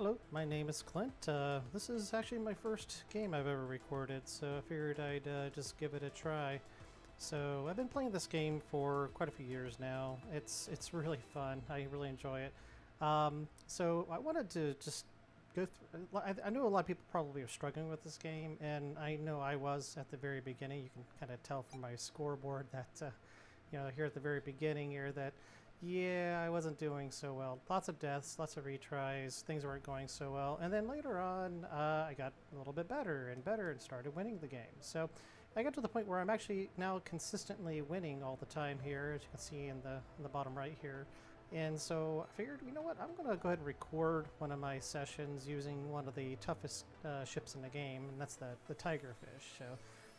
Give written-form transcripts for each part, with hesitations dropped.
Hello, my name is Clint. This is actually my first game I've ever recorded, so I figured I'd just give it a try. So I've been playing this game for quite a few years now. It's really fun. I really enjoy it. So I wanted to just go through. I know a lot of people probably are struggling with this game, and I know I was at the very beginning. You can kind of tell from my scoreboard that here at the very beginning here that yeah, I wasn't doing so well. Lots of deaths, lots of retries, things weren't going so well. And then later on, I got a little bit better and started winning the game. So I got to the point where I'm actually now consistently winning all the time here, as you can see in the bottom right here. And so I figured, you know what, I'm going to go ahead and record one of my sessions using one of the toughest ships in the game, and that's the Tigerfish. So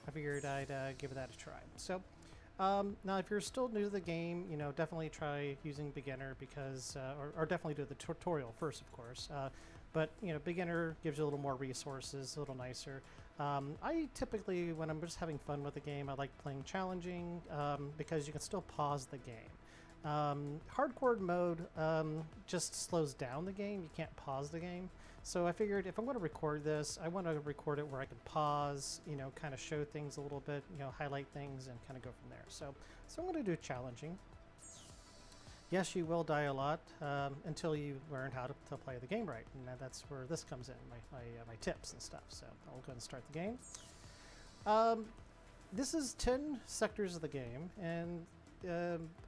I figured I'd give that a try. So now, if you're still new to the game, definitely try using beginner because, or definitely do the tutorial first, of course. But beginner gives you a little more resources, a little nicer. I typically, when I'm just having fun with the game, I like playing challenging because you can still pause the game. Hardcore mode just slows down the game. You can't pause the game. So I figured if I'm going to record this, I want to record it where I can pause, kind of show things a little bit, highlight things and kind of go from there. So I'm going to do challenging. Yes, you will die a lot until you learn how to play the game right. And that's where this comes in, my tips and stuff. So I'll go ahead and start the game. This is 10 sectors of the game, and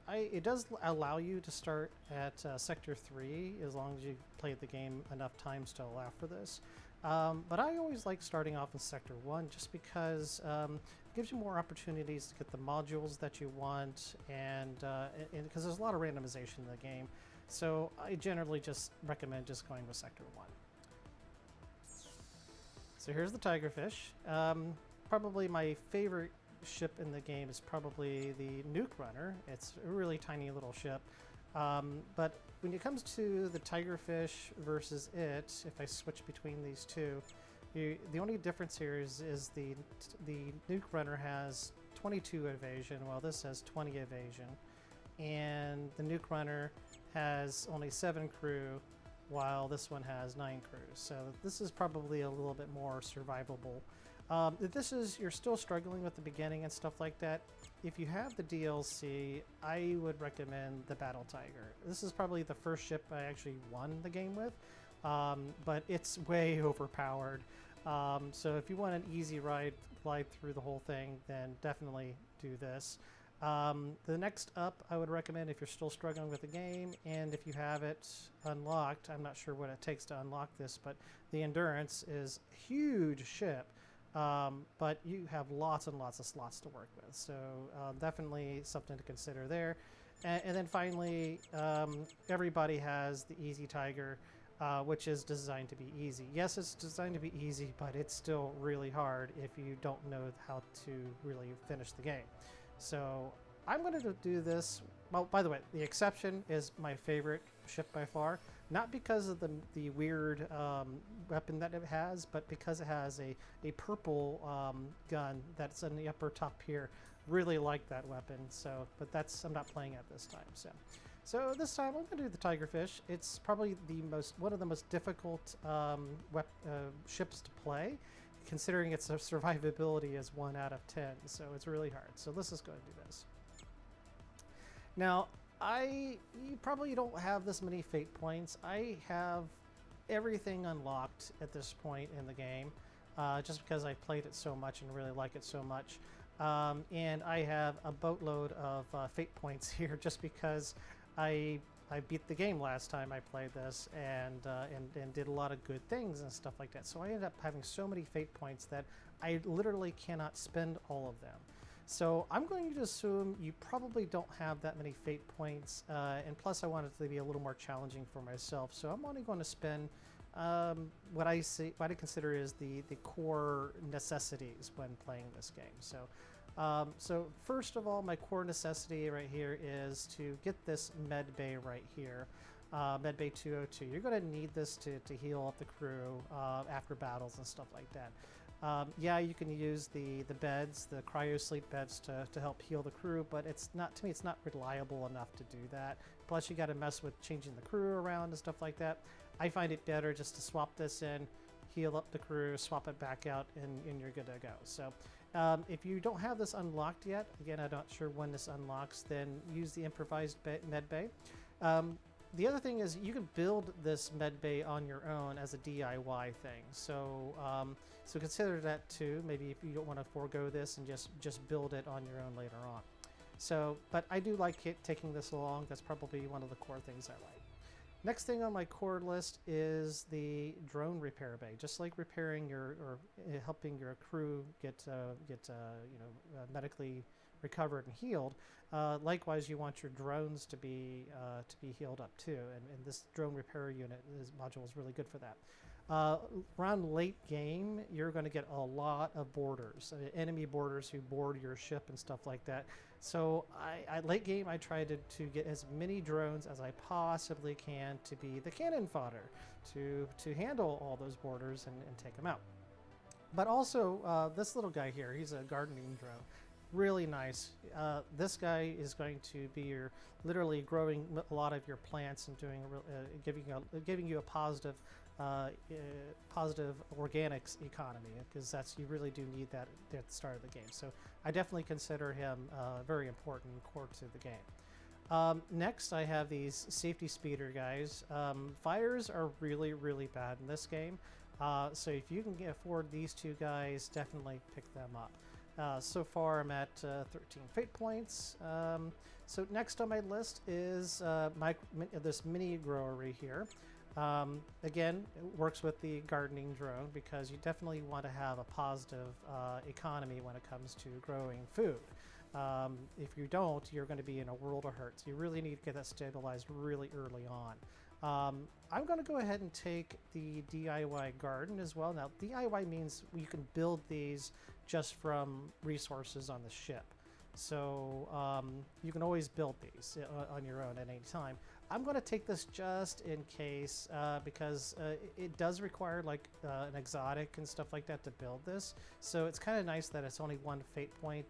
it does allow you to start at Sector 3 as long as you played the game enough times to allow for this. But I always like starting off in Sector 1 just because it gives you more opportunities to get the modules that you want, and because there's a lot of randomization in the game. So I generally just recommend just going with Sector 1. So here's the Tigerfish. Probably my favorite ship in the game is probably the Nuke Runner. It's a really tiny little ship. But when it comes to the Tigerfish versus it, if I switch between these two, the only difference here is the Nuke Runner has 22 evasion, while this has 20 evasion. And the Nuke Runner has only 7 crew, while this one has 9 crews. So this is probably a little bit more survivable. If you're still struggling with the beginning and stuff like that, if you have the DLC, I would recommend the Battle Tiger. This is probably the first ship I actually won the game with, but it's way overpowered. So if you want an easy ride through the whole thing, then definitely do this. The next up I would recommend if you're still struggling with the game, and if you have it unlocked, I'm not sure what it takes to unlock this, but the Endurance is a huge ship. But you have lots and lots of slots to work with, so definitely something to consider there. And then finally, everybody has the Easy Tiger, which is designed to be easy. Yes, it's designed to be easy, but it's still really hard if you don't know how to really finish the game. So I'm going to do this. Well, by the way, the Exception is my favorite ship by far, not because of the weird weapon that it has, but because it has a purple gun that's in the upper top here. Really like that weapon. So, but I'm not playing it this time. So this time I'm going to do the Tigerfish. It's probably one of the most difficult ships to play, considering its survivability is 1 out of 10. So it's really hard. So let's just go and do this. Now, you probably don't have this many fate points. I have everything unlocked at this point in the game, just because I played it so much and really like it so much. And I have a boatload of fate points here just because I beat the game last time I played this and did a lot of good things and stuff like that. So I ended up having so many fate points that I literally cannot spend all of them. So I'm going to assume you probably don't have that many fate points, and plus I want it to be a little more challenging for myself. So I'm only going to spend what I consider is the core necessities when playing this game. So first of all, my core necessity right here is to get this med bay right here. Med Bay 202. You're going to need this to heal up the crew after battles and stuff like that. Yeah, you can use the beds, the cryo sleep beds to help heal the crew, but it's not reliable enough to do that. Plus, you got to mess with changing the crew around and stuff like that. I find it better just to swap this in, heal up the crew, swap it back out, and you're good to go. So if you don't have this unlocked yet, again, I'm not sure when this unlocks, then use the improvised med bay. The other thing is you can build this med bay on your own as a DIY thing. So so consider that too. Maybe if you don't want to forego this and just build it on your own later on. So, but I do like taking this along. That's probably one of the core things I like. Next thing on my core list is the drone repair bay. Just like repairing your or helping your crew get medically recovered and healed. Likewise, you want your drones to be healed up too, and this drone repair unit module is really good for that. Around late game, you're going to get a lot of boarders, enemy boarders who board your ship and stuff like that. So late game, I try to get as many drones as I possibly can to be the cannon fodder to handle all those boarders and take them out. But also this little guy here, he's a gardening drone. Really nice. This guy is going to be literally growing a lot of your plants and doing giving you a positive organics economy, because you really do need that at the start of the game. So I definitely consider him very important core to the game. Next, I have these safety speeder guys. Fires are really, really bad in this game. So if you can afford these two guys, definitely pick them up. So far, I'm at 13 fate points. So next on my list is this mini growery here. Again, it works with the gardening drone because you definitely want to have a positive economy when it comes to growing food. If you don't, you're going to be in a world of hurt. So you really need to get that stabilized really early on. I'm going to go ahead and take the DIY garden as well. Now, DIY means you can build these just from resources on the ship. So you can always build these on your own at any time. I'm going to take this just in case because it does require like an exotic and stuff like that to build this. So it's kind of nice that it's only one fate point.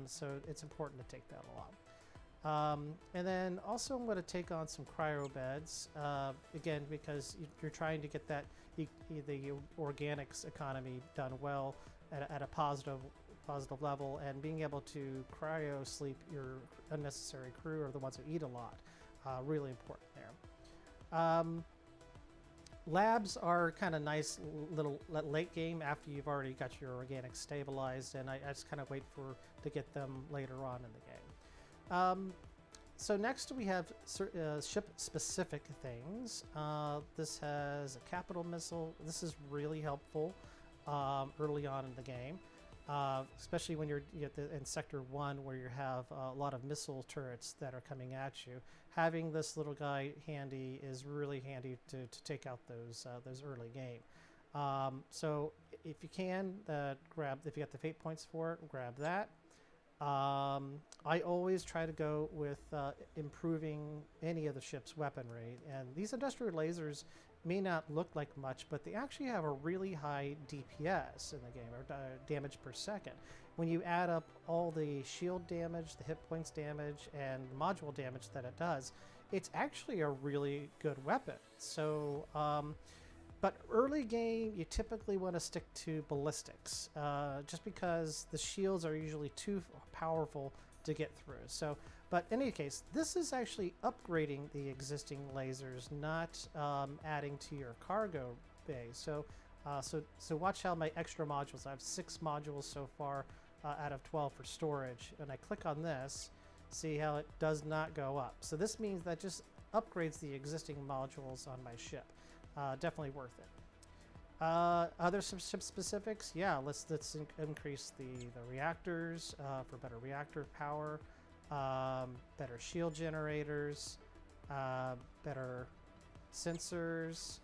So it's important to take that along. And then also I'm going to take on some cryo beds, again, because you're trying to get that the organics economy done well at a positive level, and being able to cryo sleep your unnecessary crew or the ones who eat a lot. Really important there. Labs are kind of nice little late game after you've already got your organics stabilized, and I just kind of wait to get them later on in the game. So next we have ship-specific things. This has a capital missile. This is really helpful early on in the game, especially when you're in Sector 1 where you have a lot of missile turrets that are coming at you. Having this little guy handy is really handy to take out those early game. So if you can, if you got the fate points for it, grab that. I always try to go with improving any of the ship's weaponry, and these industrial lasers may not look like much, but they actually have a really high DPS in the game, or damage per second. When you add up all the shield damage, the hit points damage, and module damage that it does, it's actually a really good weapon. So, but early game, you typically want to stick to ballistics, just because the shields are usually too powerful to get through. So, but in any case, this is actually upgrading the existing lasers, not adding to your cargo bay. So, so watch how my extra modules. I have 6 modules so far out of 12 for storage. And I click on this, see how it does not go up. So this means that just upgrades the existing modules on my ship. Definitely worth it. Other ship specifics, yeah. Let's increase the reactors for better reactor power, better shield generators, better sensors.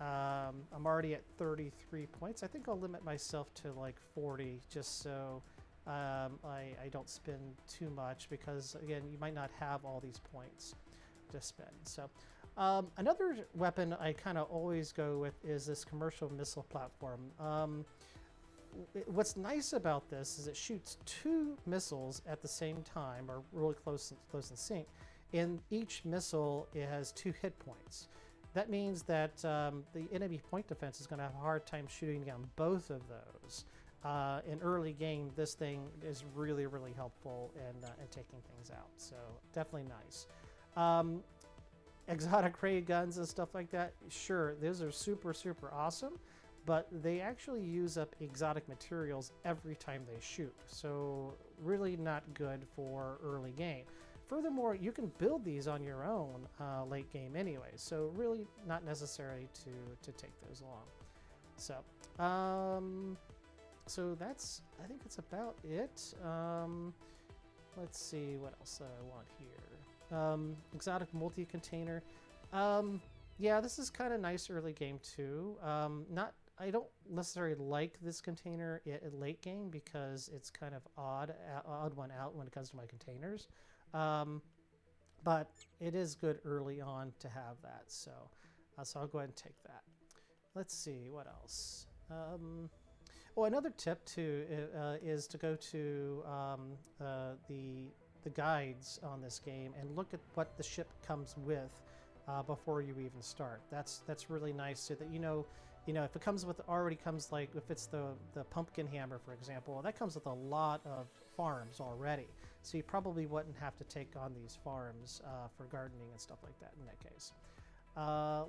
I'm already at 33 points. I think I'll limit myself to like 40, just so I don't spend too much, because again, you might not have all these points to spend. So. Another weapon I kind of always go with is this commercial missile platform. What's nice about this is it shoots 2 missiles at the same time, or really close in sync. In each missile, it has 2 hit points. that means that the enemy point defense is going to have a hard time shooting down both of those. In early game, this thing is really, really helpful in taking things out. So definitely nice. Exotic ray guns and stuff like that, sure, those are super, super awesome, but they actually use up exotic materials every time they shoot. So really not good for early game. Furthermore, you can build these on your own late game anyway, so really not necessary to take those along. So, so that's, I think that's about it. Let's see what else I want here. Exotic multi-container. Yeah, this is kind of nice early game too. I don't necessarily like this container at late game because it's kind of odd one out when it comes to my containers. But it is good early on to have that, so I'll go ahead and take that. Let's see what else. Well, another tip too is to go to the guides on this game and look at what the ship comes with before you even start. That's really nice, so that you know if it comes with already comes, like if it's the pumpkin hammer, for example, that comes with a lot of farms already. So you probably wouldn't have to take on these farms for gardening and stuff like that in that case.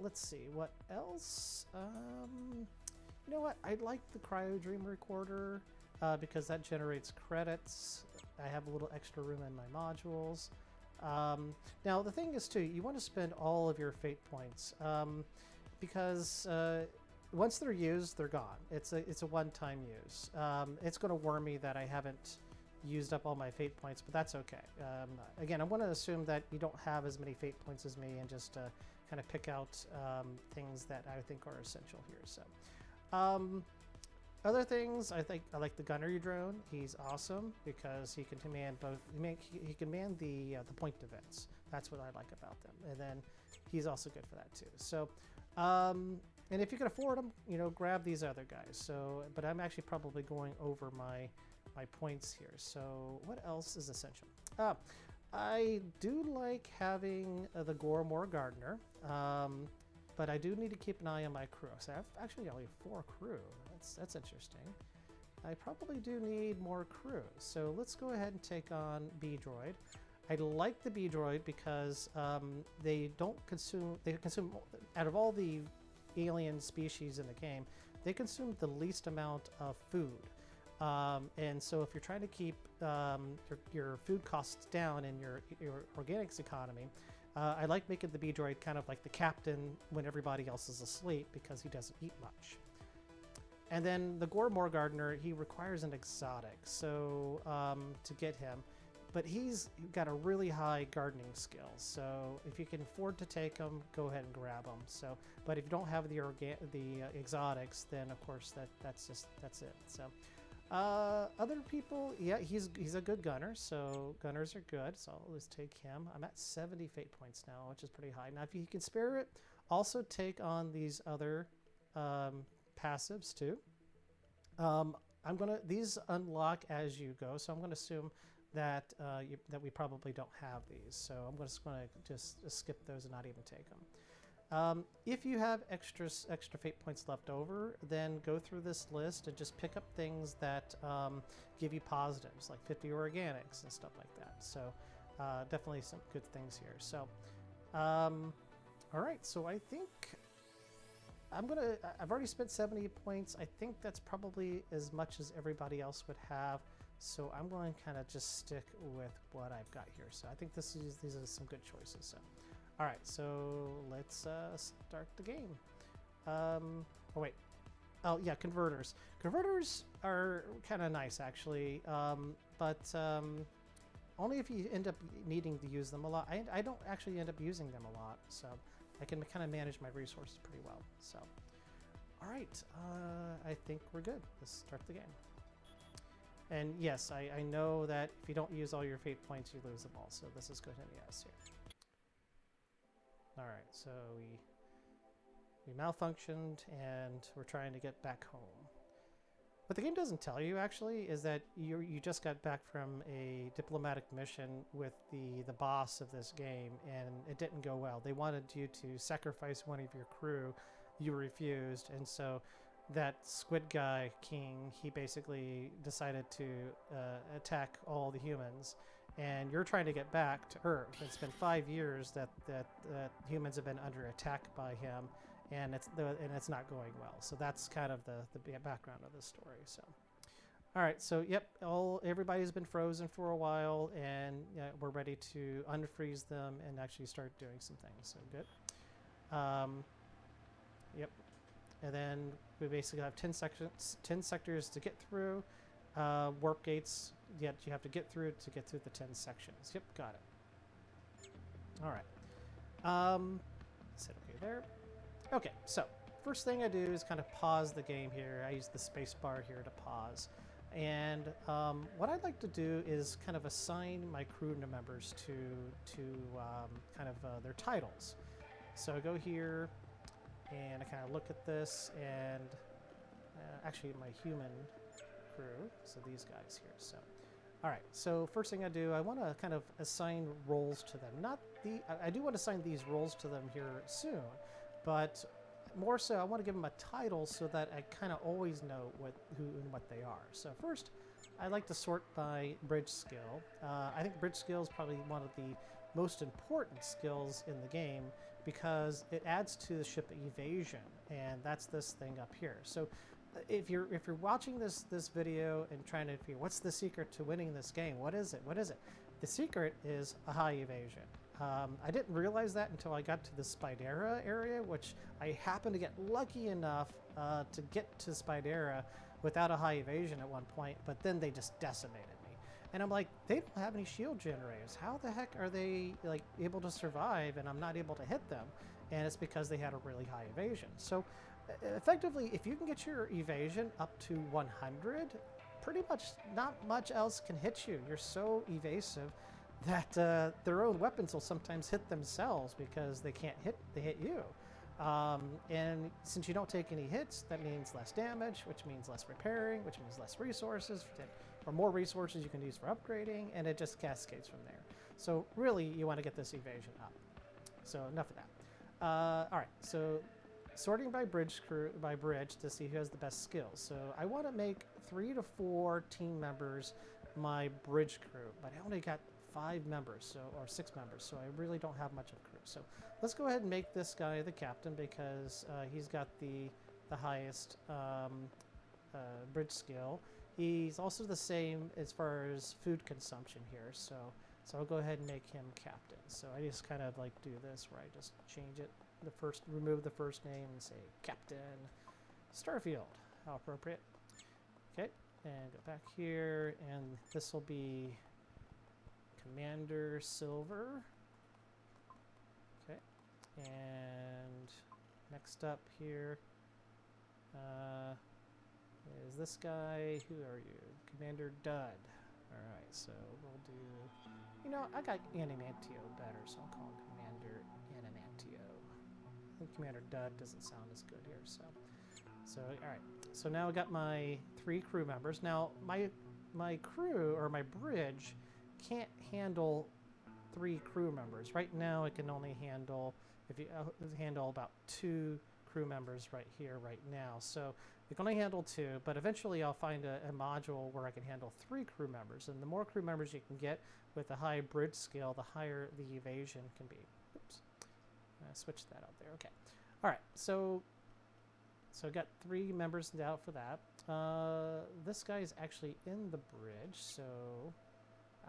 Let's see, what else? You know what? I like the Cryo Dream Recorder because that generates credits. I have a little extra room in my modules. Now, the thing is, too, you want to spend all of your fate points because once they're used, they're gone. It's a one-time use. It's going to worm me that I haven't used up all my fate points, but that's okay. Again, I want to assume that you don't have as many fate points as me and just kind of pick out things that I think are essential here. So, other things, I like the gunnery drone. He's awesome because he can command both. He can man the point defense. That's what I like about them. And then he's also good for that too. So, and if you can afford them, grab these other guys. So, but I'm actually probably going over my points here. So, what else is essential? I do like having the Gormore Gardener. But I do need to keep an eye on my crew. So I have actually only 4 crew. That's interesting. I probably do need more crew. So let's go ahead and take on B-Droid. I like the B-Droid because they consume out of all the alien species in the game, they consume the least amount of food. And so if you're trying to keep your food costs down in your organics economy, I like making the B-Droid kind of like the captain when everybody else is asleep because he doesn't eat much. And then the Gormore Gardener, he requires an exotic, so to get him. But he's got a really high gardening skill, so if you can afford to take him, go ahead and grab him. So, but if you don't have the exotics, then of course that's it. So. Other people, yeah, he's a good gunner, so gunners are good, so let's take him. I'm at 70 fate points now, which is pretty high. Now, if you can spare it, also take on these other passives too. These unlock as you go, so I'm gonna assume that that we probably don't have these, so I'm just gonna skip those and not even take them. If you have extra fate points left over, then go through this list and just pick up things that give you positives, like 50 organics and stuff like that. So definitely some good things here. So, all right. So I think I've already spent 70 points. I think that's probably as much as everybody else would have. So I'm going to kind of just stick with what I've got here. So I think these are some good choices. So. All right, so let's start the game. Oh, wait. Oh, yeah, converters. Converters are kind of nice, actually, but only if you end up needing to use them a lot. I don't actually end up using them a lot, so I can kind of manage my resources pretty well. So, all right, I think we're good. Let's start the game. And yes, I know that if you don't use all your fate points, you lose them all, so this is good in yes here. All right, so we malfunctioned and we're trying to get back home. What the game doesn't tell you actually is that you just got back from a diplomatic mission with the boss of this game, and it didn't go well. They wanted you to sacrifice one of your crew. You refused, and so that squid guy king, he basically decided to attack all the humans, and you're trying to get back to Earth. It's been 5 years that humans have been under attack by him, and it's not going well. So that's kind of the background of the story. So, all right. So yep, everybody's been frozen for a while, and we're ready to unfreeze them and actually start doing some things. So good. Yep. And then we basically have 10 sectors to get through. Warp gates, yet you have to get through the 10 sections. Yep, got it. All right. Set okay there. Okay, so first thing I do is kind of pause the game here. I use the space bar here to pause. And what I'd like to do is kind of assign my crew members to kind of their titles. So I go here, and I kind of look at this, and actually my human crew, so these guys here. So, all right. So first thing I do, I want to kind of assign roles to them. I do want to assign these roles to them here soon, but more so, I want to give them a title so that I kind of always know who and what they are. So first, I like to sort by bridge skill. I think bridge skill is probably one of the most important skills in the game, because it adds to the ship evasion, and that's this thing up here. So if you're watching this video and trying to figure what's the secret to winning this game, what is it? The secret is a high evasion. I didn't realize that until I got to the Spidera area, which I happened to get lucky enough to get to Spidera without a high evasion at one point, but then they just decimated me. And I'm like, they don't have any shield generators. How the heck are they like able to survive and I'm not able to hit them? And it's because they had a really high evasion. So effectively, if you can get your evasion up to 100, pretty much not much else can hit you. You're so evasive that their own weapons will sometimes hit themselves because they hit you. And since you don't take any hits, that means less damage, which means less repairing, which means less resources, or more resources you can use for upgrading, and it just cascades from there. So really, you want to get this evasion up. So enough of that. All right, so sorting by bridge to see who has the best skills. So I want to make 3 to 4 team members my bridge crew, but I only got 5 members, or 6 members, so I really don't have much of a crew. So let's go ahead and make this guy the captain, because he's got the highest bridge skill. He's also the same as far as food consumption here, so I'll go ahead and make him captain. So I just kind of like do this where I just change it, remove the first name and say Captain Starfield. How appropriate. Okay, and go back here, and this will be Commander Silver. Okay, and next up here is this guy. Who are you? Commander Dud. Alright, so we'll do... I got Animantio better, so I'll call him Commander Animantio. I think Commander Dud doesn't sound as good here, so alright. So now I got my 3 crew members. Now, my crew, or my bridge, can't handle 3 crew members. Right now, it can only handle, about 2 crew members right here, right now. So it can only handle 2, but eventually I'll find a module where I can handle 3 crew members. And the more crew members you can get with a high bridge skill, the higher the evasion can be. Oops. Switch that out there. Okay. All right. So I got 3 members out for that. This guy is actually in the bridge, so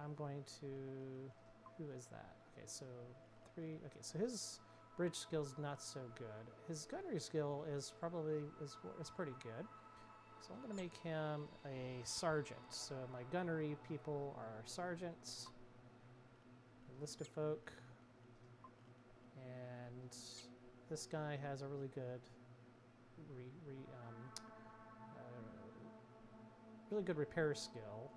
I'm going to... Who is that? Okay, so 3... Okay, so his bridge skill's not so good. His gunnery skill is pretty good. So I'm going to make him a sergeant. So my gunnery people are sergeants. A list of folk. And this guy has a really good really good repair skill.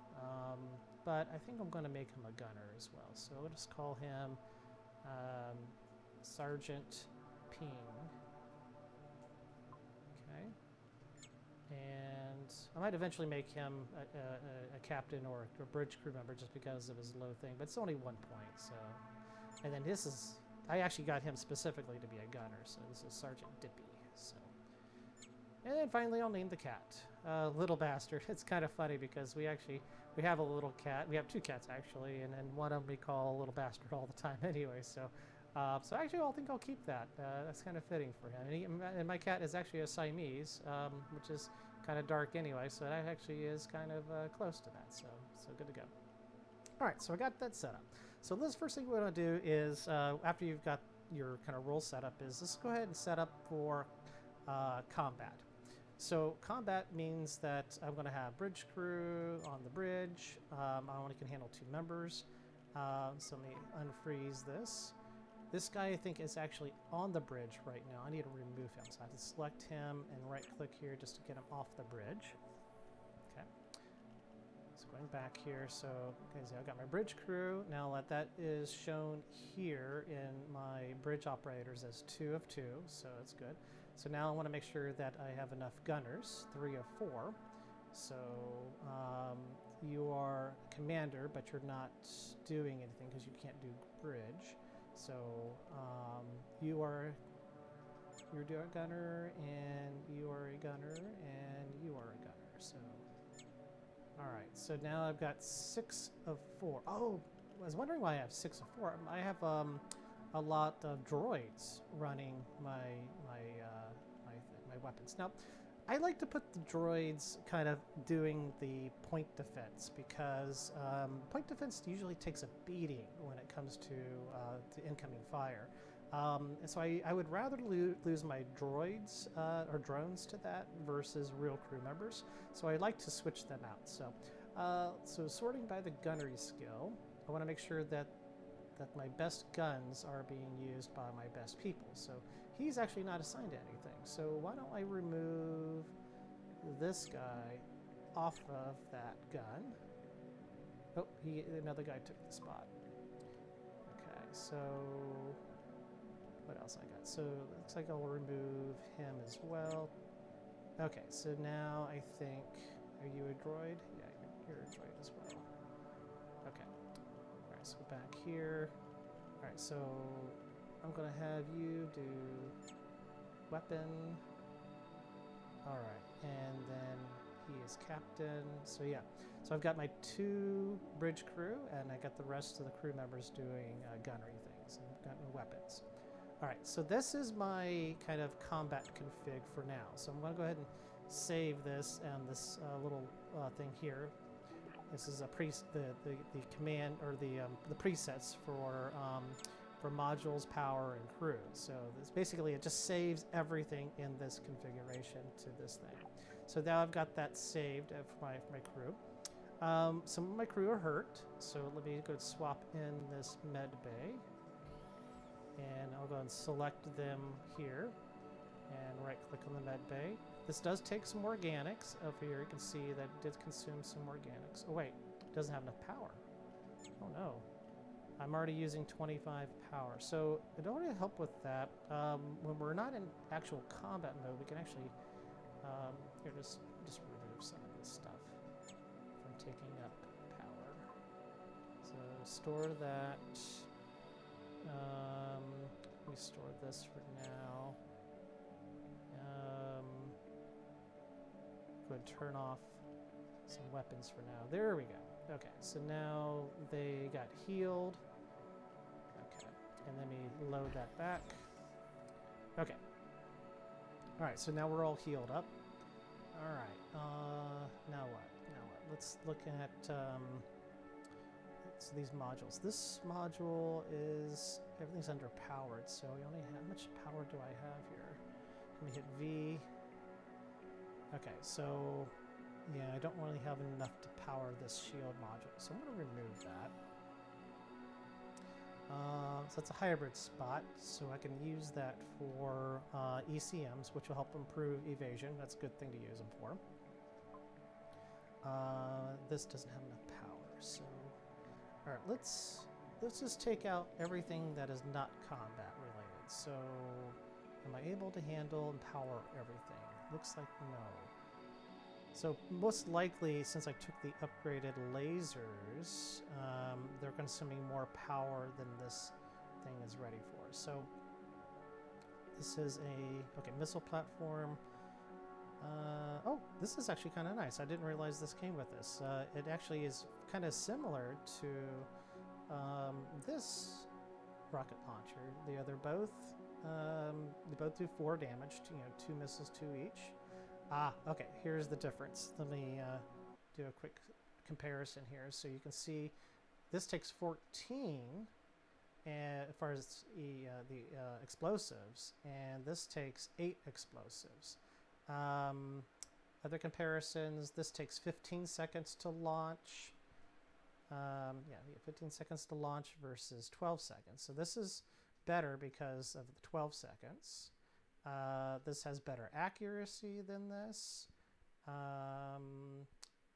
But I think I'm going to make him a gunner as well. So we'll just call him Sergeant Ping. Okay. And I might eventually make him a captain or a bridge crew member just because of his low thing, but it's only 1 point, so. And then this is, I actually got him specifically to be a gunner, so this is Sergeant Dippy, so. And then finally I'll name the cat, Little Bastard. It's kind of funny because we have a little cat, we have 2 cats actually, and then one of them we call Little Bastard all the time anyway, so. So actually I think I'll keep that, that's kind of fitting for him. And my cat is actually a Siamese, which is kind of dark anyway, so that actually is kind of close to that, so good to go. All right, so I got that set up. So this first thing we want to do is, after you've got your kind of role set up, is let's go ahead and set up for combat. So combat means that I'm going to have bridge crew on the bridge. I only can handle 2 members. So let me unfreeze this. This guy, I think, is actually on the bridge right now. I need to remove him, so I have to select him and right-click here just to get him off the bridge. Okay. So going back here, so okay, so I've got my bridge crew. Now that is shown here in my bridge operators as 2 of 2, so that's good. So now I want to make sure that I have enough gunners, 3 of 4. So you are commander, but you're not doing anything because you can't do bridge. So you're a gunner, and you are a gunner, and you are a gunner. So, all right. So now I've got 6 of 4. Oh, I was wondering why I have 6 of 4. I have a lot of droids running my weapons. Now, I like to put the droids kind of doing the point defense because point defense usually takes a beating when it comes to incoming fire. And so I would rather lose my droids or drones to that versus real crew members. So I like to switch them out. So sorting by the gunnery skill, I want to make sure that my best guns are being used by my best people. So he's actually not assigned to anything. So why don't I remove this guy off of that gun? Oh, another guy took the spot. Okay, so what else I got? So it looks like I'll remove him as well. Okay, so now I think, are you a droid? Yeah, you're a droid as well. Okay. All right, so back here. All right, so I'm gonna have you do weapon. All right, and then he is captain. So yeah, so I've got my 2 bridge crew, and I got the rest of the crew members doing gunnery things and got no weapons. All right, so this is my kind of combat config for now. So I'm going to go ahead and save this and this little thing here. This is the command or the presets for modules, power, and crew. So this basically it just saves everything in this configuration to this thing. So now I've got that saved for my crew. Some of my crew are hurt, so let me go swap in this med bay. And I'll go and select them here and right click on the med bay. This does take some organics. Over here you can see that it did consume some organics. Oh wait, it doesn't have enough power. Oh no. I'm already using 25 power. So in order to help with that, when we're not in actual combat mode, we can actually here just remove some of this stuff from taking up power. So store that. Let me store this for now. Go ahead and turn off some weapons for now. There we go. Okay, so now they got healed. Okay, and let me load that back. Okay. All right, so now we're all healed up. All right, now what? Let's look at so these modules. This module is, everything's underpowered, so we only have, how much power do I have here? Let me hit V. Okay, so yeah, I don't really have enough to power this shield module, so I'm going to remove that. So it's a hybrid spot, so I can use that for ECMs, which will help improve evasion. That's a good thing to use them for. This doesn't have enough power, so all right, let's just take out everything that is not combat related. So am I able to handle and power everything? Looks like no. So most likely, since I took the upgraded lasers, they're consuming more power than this thing is ready for. So this is okay, missile platform. Oh, this is actually kind of nice. I didn't realize this came with this. It actually is kind of similar to this rocket launcher. They both do 4 damage. 2 missiles, 2 each. Okay. Here's the difference. Let me do a quick comparison here, so you can see this takes 14. As far as the explosives, and this takes 8 explosives. Other comparisons, this takes 15 seconds to launch. Yeah, 15 seconds to launch versus 12 seconds. So this is better because of the 12 seconds. This has better accuracy than this.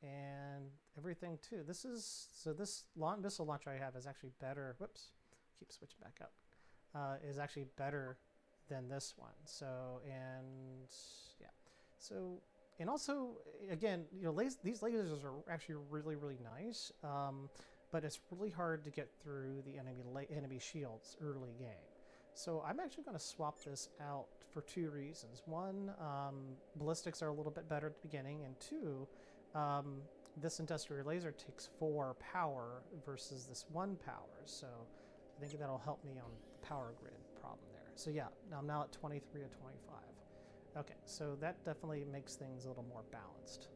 And everything too. This missile launcher I have is actually better. Whoops. Keep switching back up, is actually better than this one. So, and yeah. So, and also, again, these lasers are actually really, really nice, but it's really hard to get through the enemy shields early game. So I'm actually going to swap this out for 2 reasons. One, ballistics are a little bit better at the beginning, and 2, this industrial laser takes 4 power versus this 1 power. So I think that'll help me on the power grid problem there. So yeah, I'm now at 23 of 25. Okay, so that definitely makes things a little more balanced.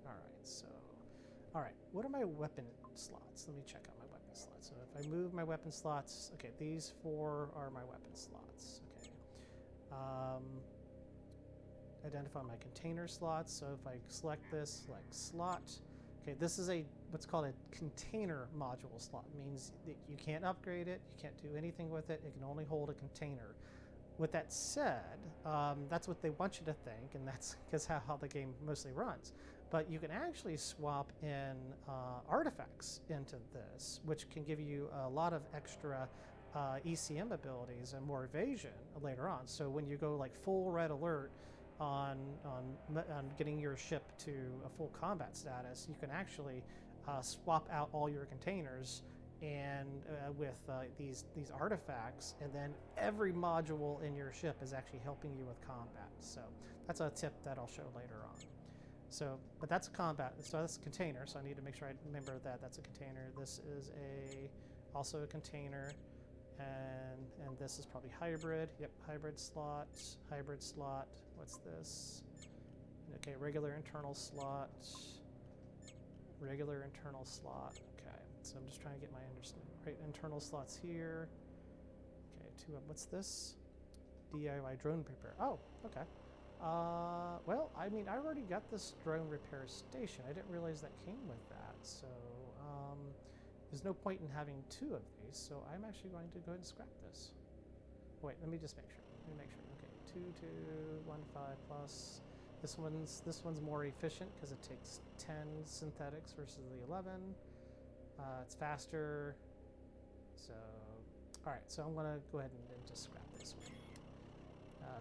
All right, what are my weapon slots? Let me check out my weapon slots. So if I move my weapon slots, okay, these 4 are my weapon slots. Okay. Identify my container slots. So if I select this, select slot. Okay, this is what's called a container module slot. It means that you can't upgrade it, you can't do anything with it, it can only hold a container. With that said, that's what they want you to think, and that's because how the game mostly runs. But you can actually swap in artifacts into this, which can give you a lot of extra ECM abilities and more evasion later on. So when you go like full red alert on getting your ship to a full combat status, you can actually swap out all your containers and with these artifacts, and then every module in your ship is actually helping you with combat. So that's a tip that I'll show later on. So, but that's combat. So that's a container. So I need to make sure I remember that that's a container. This is also a container, and this is probably hybrid. Yep, hybrid slot. Hybrid slot. What's this? Okay, regular internal slot. Regular internal slot. Okay, so I'm just trying to get my understanding. Right, internal slots here. Okay, 2 up. What's this? DIY drone repair. Oh, okay. Well, I mean, I already got this drone repair station. I didn't realize that came with that. So, there's no point in having 2 of these. So I'm actually going to go ahead and scrap this. Wait, let me just make sure. Let me make sure. Okay, 2, 2, 1, 5 plus. This one's more efficient because it takes 10 synthetics versus the 11. It's faster. So, all right. So I'm gonna go ahead and just scrap this one.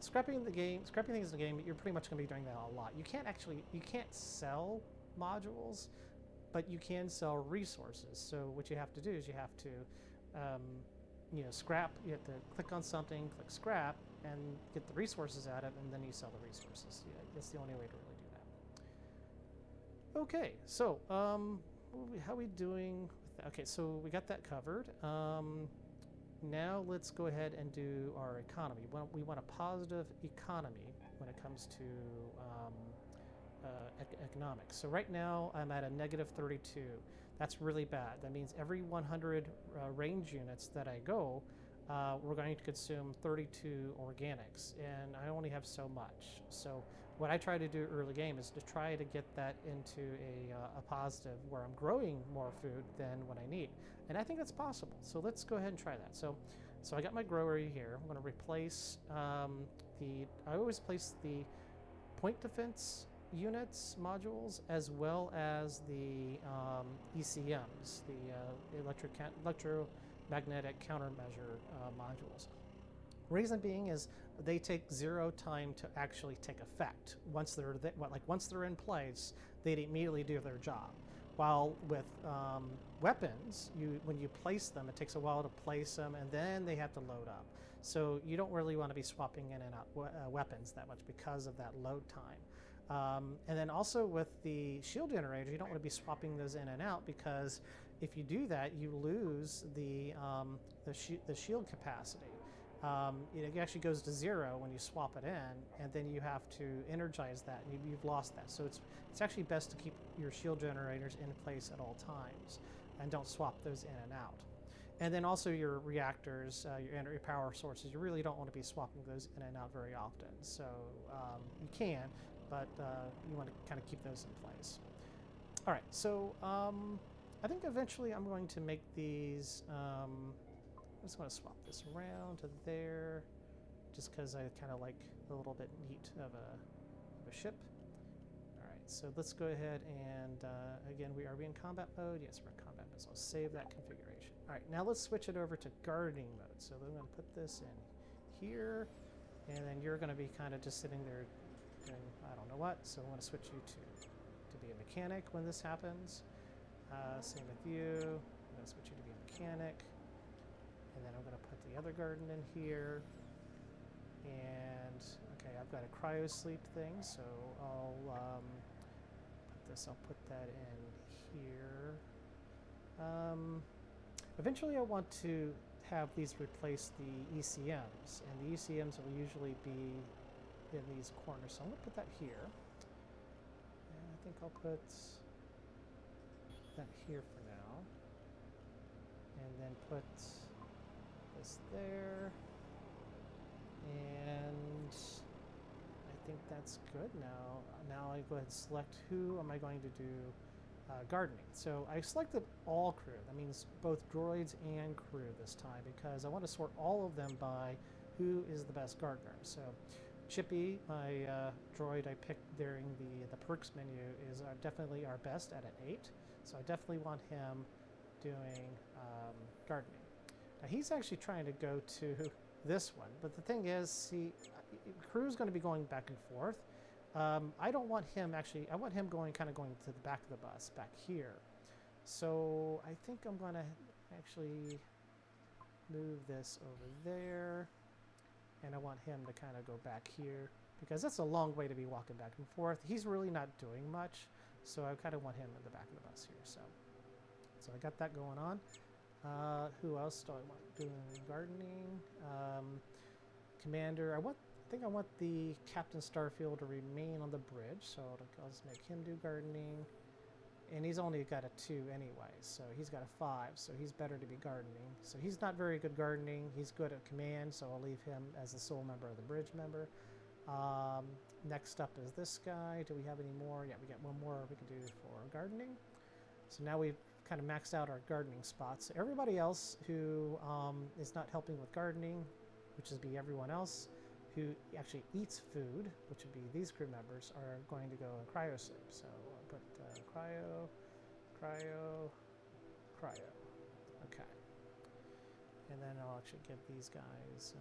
Scrapping things in the game, you're pretty much gonna be doing that a lot. You can't sell modules, but you can sell resources. So what you have to do is you have to, scrap. You have to click on something, click scrap, and get the resources out of it, and then you sell the resources. Yeah, that's the only way to really do that. Okay, so how are we doing with that? Okay, so we got that covered. Now let's go ahead and do our economy. We want a positive economy when it comes to economics. So right now I'm at a negative 32. That's really bad. That means every 100 range units that I go, we're going to consume 32 organics, and I only have so much. So what I try to do early game is to try to get that into a positive where I'm growing more food than what I need. And I think that's possible. So let's go ahead and try that. So I got my grower here. I'm going to replace I always place the point defense units modules as well as the ECMs, the electromagnetic countermeasure modules. Reason being is they take 0 time to actually take effect. Once they're once they're in place, they immediately do their job. While with weapons, when you place them, it takes a while to place them, and then they have to load up. So you don't really want to be swapping in and out weapons that much because of that load time. And then also with the shield generator, you don't want to be swapping those in and out, because if you do that, you lose the shield capacity. It actually goes to 0 when you swap it in, and then you have to energize that, and you've lost that. So it's actually best to keep your shield generators in place at all times, and don't swap those in and out. And then also your reactors, your power sources, you really don't want to be swapping those in and out very often. So you can, but you want to kind of keep those in place. All right, so I think eventually I'm going to make these. I just want to swap this around to there, just because I kind of like a little bit neat of a ship. All right, so let's go ahead and again, are we in combat mode? Yes, we're in combat mode. So I'll save that configuration. All right, now let's switch it over to gardening mode. So I'm going to put this in here, and then you're going to be kind of just sitting there doing I don't know what. So I'm going to switch you to be a mechanic when this happens. Same with you. I'm going to switch you to be a mechanic. And then I'm going to put the other garden in here. And, okay, I've got a cryo sleep thing, so I'll put that in here. Eventually I want to have these replace the ECMs, and the ECMs will usually be in these corners, so I'm going to put that here. And I think I'll put that here for now. And then put this there, and I think that's good now. Now I go ahead and select who am I going to do gardening. So I selected all crew. That means both droids and crew this time, because I want to sort all of them by who is the best gardener. So Chippy, my droid I picked during the perks menu, is definitely our best at an 8. So I definitely want him doing gardening. Now he's actually trying to go to this one, but the thing is, crew's going to be going back and forth. I don't want him actually. I want him going to the back of the bus, back here. So I think I'm going to actually move this over there, and I want him to kind of go back here, because that's a long way to be walking back and forth. He's really not doing much, so I kind of want him in the back of the bus here. So I got that going on. Who else do I want doing gardening? Commander. I think I want the Captain Starfield to remain on the bridge, so I'll just make him do gardening. And he's only got a 2 anyway, so he's got a 5, so he's better to be gardening. So he's not very good gardening. He's good at command, so I'll leave him as the sole member of the bridge member. Next up is this guy. Do we have any more? Yeah, we got one more we can do for gardening. So now we've kind of maxed out our gardening spots. Everybody else who is not helping with gardening, which would be everyone else who actually eats food, which would be these crew members, are going to go in cryo sleep. So I'll put cryo. Okay. And then I'll actually give these guys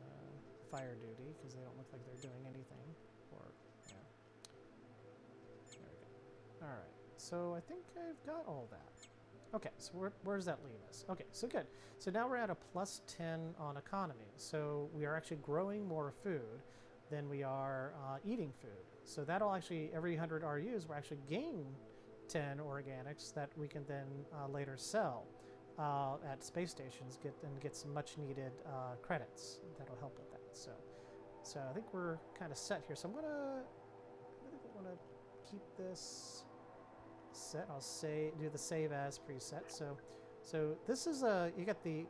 fire duty, because they don't look like they're doing anything. Yeah. There we go. All right. So I think I've got all that. Okay, so where does that leave us? Okay, so good. So now we're at a +10 on economy. So we are actually growing more food than we are eating food. So that'll actually, every 100 RUs, we'll actually gain 10 organics that we can then later sell at space stations, get some much needed credits that'll help with that. So I think we're kind of set here. So I want to keep this set. I'll do the save as preset. So this is you got the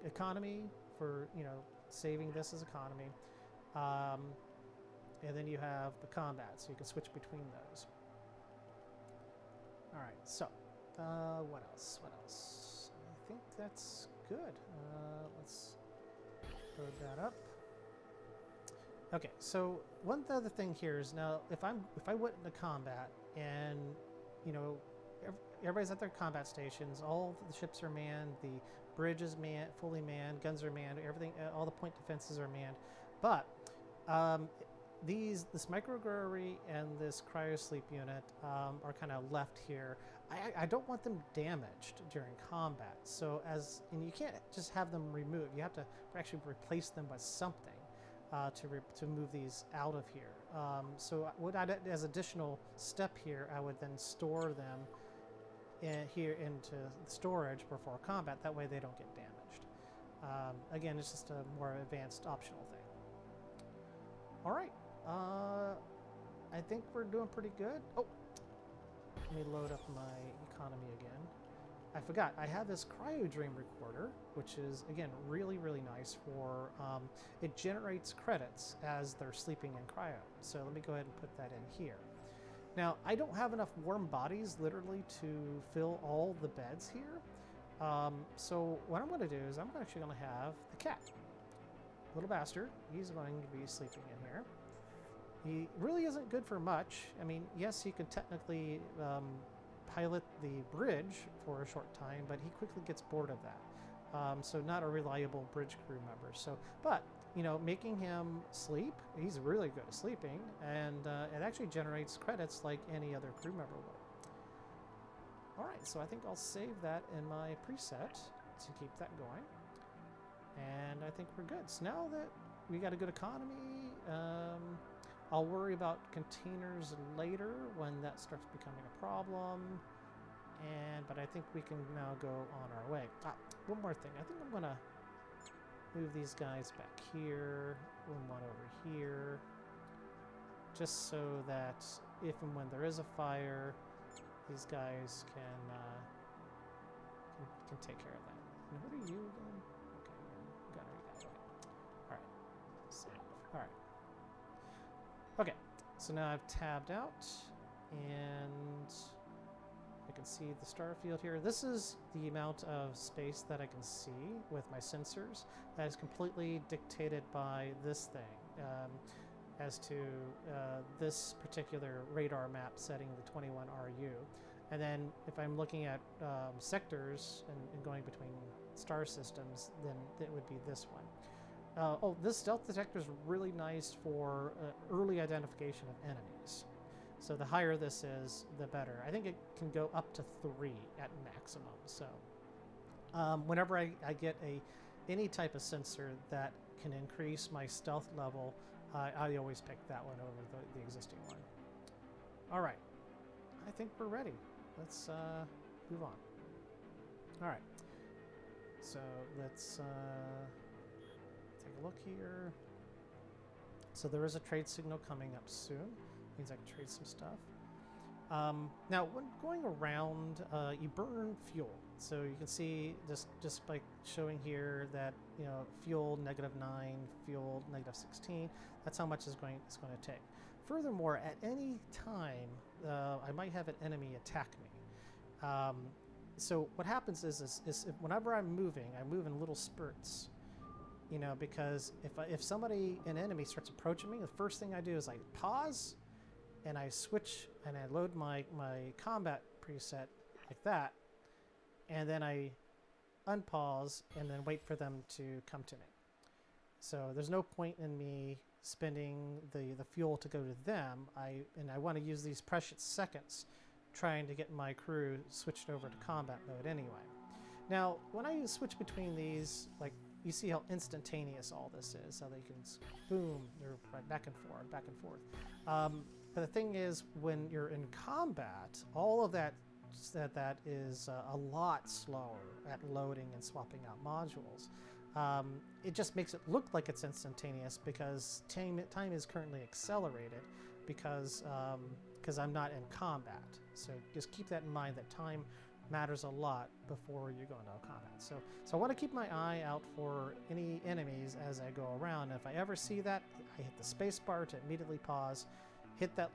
economy for saving this as economy, and then you have the combat, so you can switch between those. All right. So what else? I think that's good. Let's load that up. Okay, so one other thing here is, now if I went into combat and everybody's at their combat stations. All the ships are manned. The bridge is fully manned. Guns are manned. Everything, all the point defenses are manned. But this microgrewery and this cryosleep unit are kind of left here. I don't want them damaged during combat. So and you can't just have them removed. You have to actually replace them with something to move these out of here. So what as additional step here, I would then store them here into storage before combat. That way they don't get damaged. Again, it's just a more advanced optional thing. All right. I think we're doing pretty good. Oh, let me load up my economy again. I forgot, I have this cryo dream recorder, which is, again, really, really nice for, it generates credits as they're sleeping in cryo. So let me go ahead and put that in here. Now, I don't have enough warm bodies, literally, to fill all the beds here. So what I'm going to do is I'm actually going to have the cat. Little bastard, he's going to be sleeping in here. He really isn't good for much. I mean, yes, he can technically pilot the bridge for a short time, but he quickly gets bored of that. So not a reliable bridge crew member. So, but, you know, making him sleep, he's really good at sleeping, and it actually generates credits like any other crew member would. All right, so I think I'll save that in my preset to keep that going. And I think we're good. So now that we got a good economy, I'll worry about containers later when that starts becoming a problem. But I think we can now go on our way. One more thing. I think I'm going to move these guys back here, one over here, just so that if and when there is a fire, these guys can take care of that. And what are you again? Okay, gunnery guy. All right. Save. All right. Okay, so now I've tabbed out, and I can see the star field here. This is the amount of space that I can see with my sensors. That is completely dictated by this thing, as to this particular radar map setting, the 21 RU. And then if I'm looking at sectors and going between star systems, then it would be this one. This stealth detector is really nice for early identification of enemies. So the higher this is, the better. I think it can go up to 3 at maximum. So whenever I get any type of sensor that can increase my stealth level, I always pick that one over the existing one. All right, I think we're ready. Let's move on. All right, so let's take a look here. So there is a trade signal coming up soon. Means I can trade some stuff. Now, when going around, you burn fuel. So you can see just by showing here that, you know, fuel -9, fuel -16. That's how much it's going to take. Furthermore, at any time, I might have an enemy attack me. So what happens is whenever I'm moving, I move in little spurts. You know, because if an enemy starts approaching me, the first thing I do is I pause, and I switch, and I load my combat preset like that, and then I unpause, and then wait for them to come to me. So there's no point in me spending the fuel to go to them. I want to use these precious seconds trying to get my crew switched over to combat mode anyway. Now, when I switch between these, like, you see how instantaneous all this is, how they can, boom, they're right back and forth, back and forth. But the thing is, when you're in combat, all of that is a lot slower at loading and swapping out modules. It just makes it look like it's instantaneous because time is currently accelerated because I'm not in combat. So just keep that in mind, that time matters a lot before you go into combat. So I want to keep my eye out for any enemies as I go around. And if I ever see that, I hit the space bar to immediately pause, hit that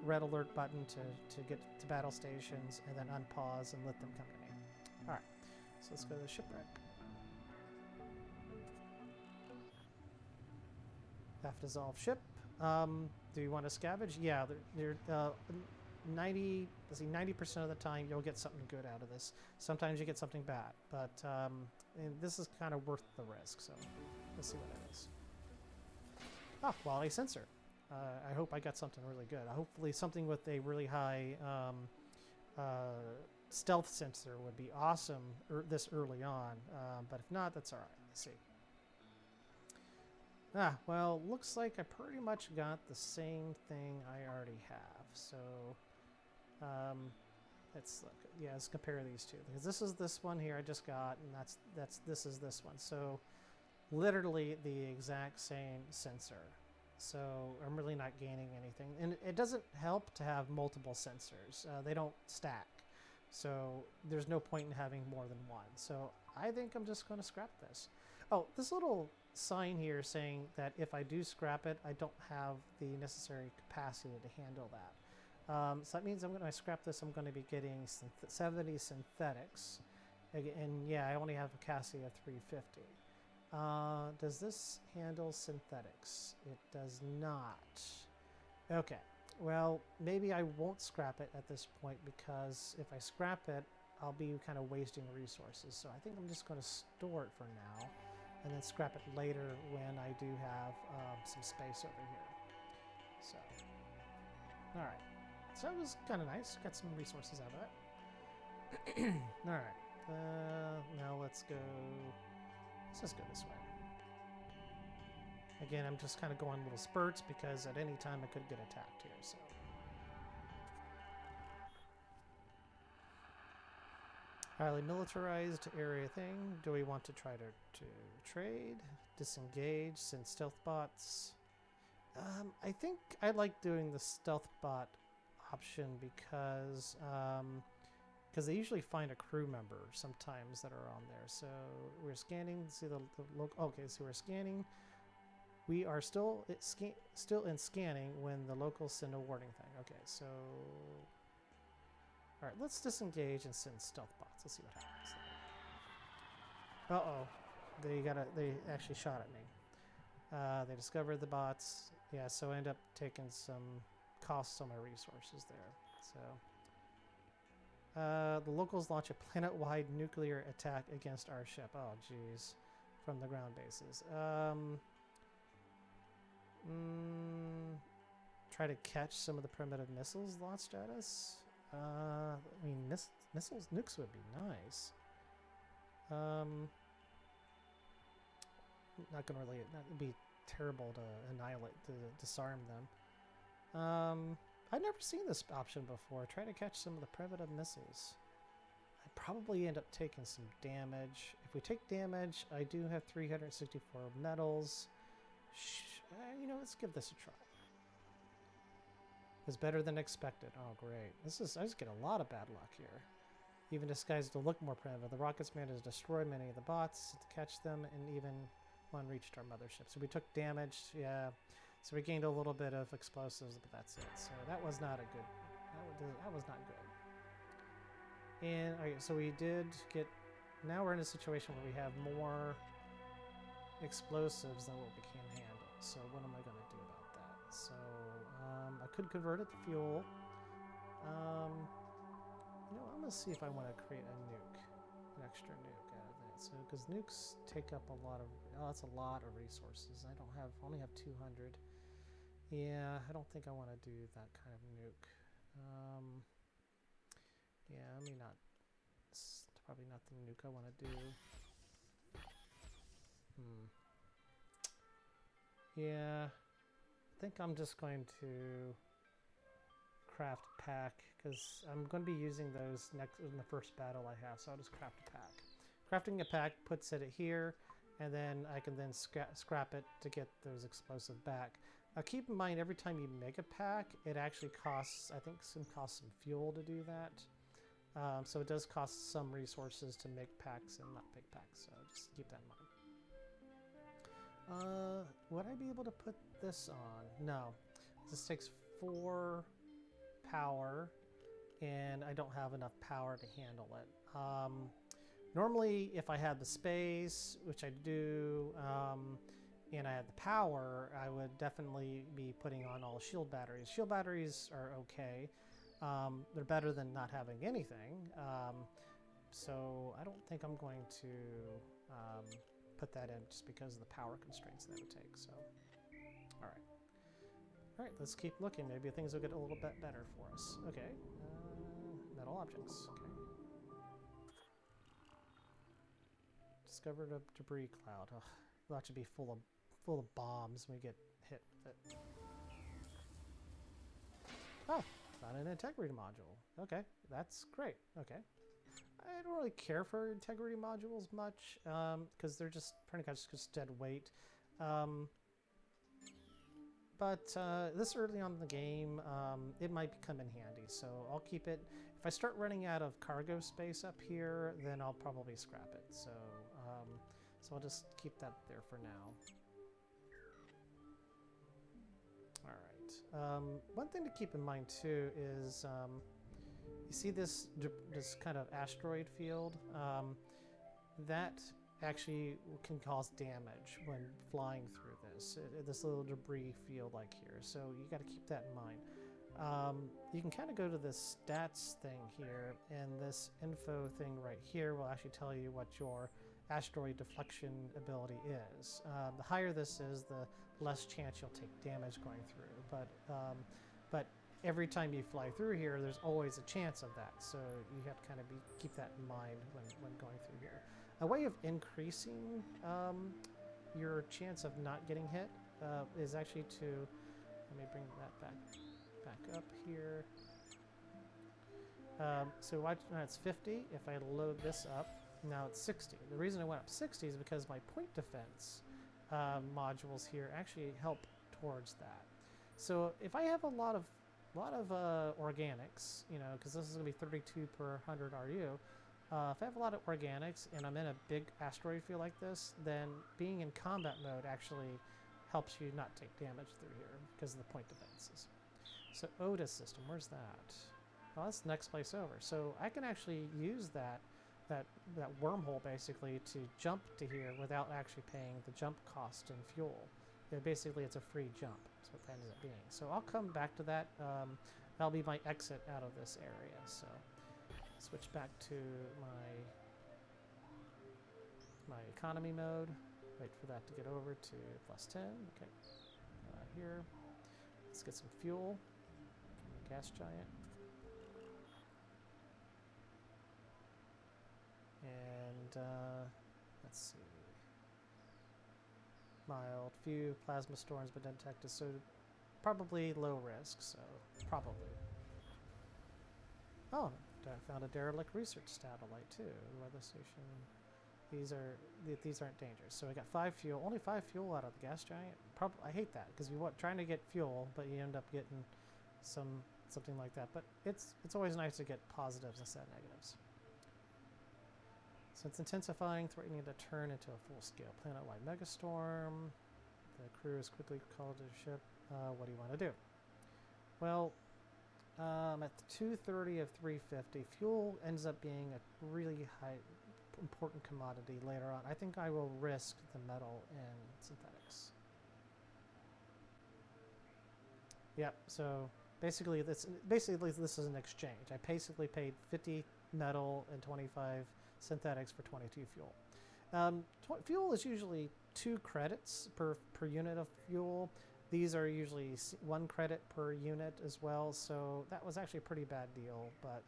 red alert button to get to battle stations, and then unpause and let them come to me. All right, so let's go to the shipwreck. Half dissolved ship. Do you want to scavenge? Yeah, 90% of the time you'll get something good out of this. Sometimes you get something bad, but and this is kind of worth the risk. So let's see what it is. Ah, quality sensor. I hope I got something really good. Hopefully something with a really high stealth sensor would be awesome this early on, but if not, that's all right. Let's see. Ah, well, looks like I pretty much got the same thing I already have. So let's look. Yeah, let's compare these two, because this is this one here I just got, and this is this one. So literally the exact same sensor. So I'm really not gaining anything, and it doesn't help to have multiple sensors. They don't stack, so there's no point in having more than one. So I think I'm just going to scrap this. Oh, this little sign here saying that if I do scrap it, I don't have the necessary capacity to handle that. So that means when I scrap this, I'm going to be getting 70 synthetics, and yeah, I only have a capacity of 350. Does this handle synthetics? It does not. Okay, well, maybe I won't scrap it at this point, because if I scrap it, I'll be kind of wasting resources. So I think I'm just going to store it for now, and then scrap it later when I do have some space over here. So, all right. So that was kind of nice. Got some resources out of it. All right. Now let's just go this way. Again, I'm just kind of going little spurts, because at any time I could get attacked here. So. Highly militarized area thing. Do we want to try to trade? Disengage, send stealth bots. I think I like doing the stealth bot option, because they usually find a crew member sometimes that are on there. So we're scanning. See the local. Okay, so we're scanning. We are still in scanning when the locals send a warning thing. Okay, so all right, let's disengage and send stealth bots. Let's see what happens. They actually shot at me. They discovered the bots. Yeah, so I end up taking some costs on my resources there. So the locals launch a planet-wide nuclear attack against our ship. Oh, geez, from the ground bases. Try to catch some of the primitive missiles launched at us. I mean, missiles, nukes would be nice. Not gonna really. It'd be terrible to annihilate, to disarm them. I've never seen this option before. Try to catch some of the primitive missiles. I probably end up taking some damage. If we take damage, I do have 364 medals. You know, let's give this a try. It's better than expected. Oh, great. I just get a lot of bad luck here. Even disguised to look more primitive. The rockets managed to destroy many of the bots to catch them, and even one reached our mothership. So we took damage, yeah. So we gained a little bit of explosives, but that's it. So that was not a good, that was not good. And okay, so we did get, now we're in a situation where we have more explosives than what we can handle. So what am I going to do about that? So I could convert it to fuel. You know, I'm going to see if I want to create a nuke, an extra nuke out of that. So because nukes take up a lot of, that's a lot of resources. Only have 200. Yeah, I don't think I want to do that kind of nuke. Yeah, I mean, it's probably not the nuke I want to do. Yeah, I think I'm just going to craft a pack, because I'm going to be using those next in the first battle I have, so I'll just craft a pack. Crafting a pack puts it here, and then I can then scrap it to get those explosive back. Now keep in mind, every time you make a pack, it actually costs, I think, some fuel to do that. So it does cost some resources to make packs and not make packs, so just keep that in mind. Would I be able to put this on? No. This takes 4 power, and I don't have enough power to handle it. Normally, if I had the space, which I do, and I had the power, I would definitely be putting on all shield batteries. Shield batteries are okay. They're better than not having anything. So I don't think I'm going to put that in just because of the power constraints that it would take. So, all right. All right, let's keep looking. Maybe things will get a little bit better for us. Okay, metal objects. Okay. Discovered a debris cloud. Ugh, that should be full of bombs when we get hit with it. Oh, found an integrity module. Okay, that's great. Okay. I don't really care for integrity modules much because they're just pretty much just dead weight. But this early on in the game, it might come in handy, so I'll keep it. If I start running out of cargo space up here, then I'll probably scrap it. So, so I'll just keep that there for now. All right. One thing to keep in mind too is you see this kind of asteroid field that actually can cause damage when flying through this little debris field like here, so you got to keep that in mind. You can kind of go to this stats thing here, and this info thing right here will actually tell you what your asteroid deflection ability is. The higher this is, the less chance you'll take damage going through, but every time you fly through here, there's always a chance of that, so you have to kind of keep that in mind when going through here. A way of increasing your chance of not getting hit is actually to, let me bring that back up here. So watch, now it's 50. If I load this up, now it's 60. The reason I went up 60 is because my point defense modules here actually help towards that. So if I have a lot of organics, you know, because this is going to be 32 per 100 RU. If I have a lot of organics and I'm in a big asteroid field like this, then being in combat mode actually helps you not take damage through here because of the point defenses. So Otis system, where's that? Well, that's the next place over. So I can actually use that wormhole basically to jump to here without actually paying the jump cost and fuel. Basically, it's a free jump. That's what that ends up being. So I'll come back to that. That'll be my exit out of this area. So switch back to my economy mode. Wait for that to get over to +10. Okay. Here, let's get some fuel from the gas giant. And let's see. Mild, few plasma storms been detected, so probably low risk, so probably. Oh, I found a derelict research satellite too. Weather station. These aren't dangerous. So we got 5 fuel, only 5 fuel out of the gas giant. I hate that because you want trying to get fuel, but you end up getting something like that. But it's always nice to get positives instead of negatives. So it's intensifying, threatening to turn into a full-scale planet-wide megastorm. The crew is quickly called to the ship. What do you want to do? Well, at 230 of 350, fuel ends up being a really important commodity later on. I think I will risk the metal and synthetics. Yep. So basically, this is an exchange. I basically paid 50 metal and 25 synthetics for 22 fuel. Fuel is usually 2 credits per unit of fuel. These are usually 1 credit per unit as well, so that was actually a pretty bad deal, but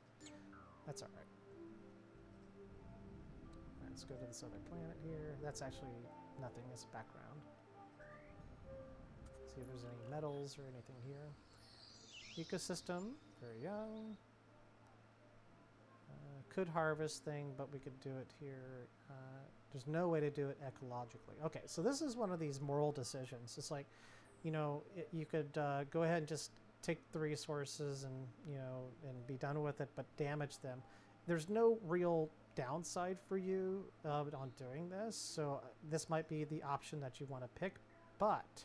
that's all right. Let's go to this other planet here. That's actually nothing as background. See if there's any metals or anything here. Ecosystem, very young. Could harvest thing, but we could do it here. There's no way to do it ecologically. Okay, so this is one of these moral decisions. It's like, you know, you could go ahead and just take the resources and, you know, and be done with it, but damage them. There's no real downside for you on doing this, so this might be the option that you want to pick, but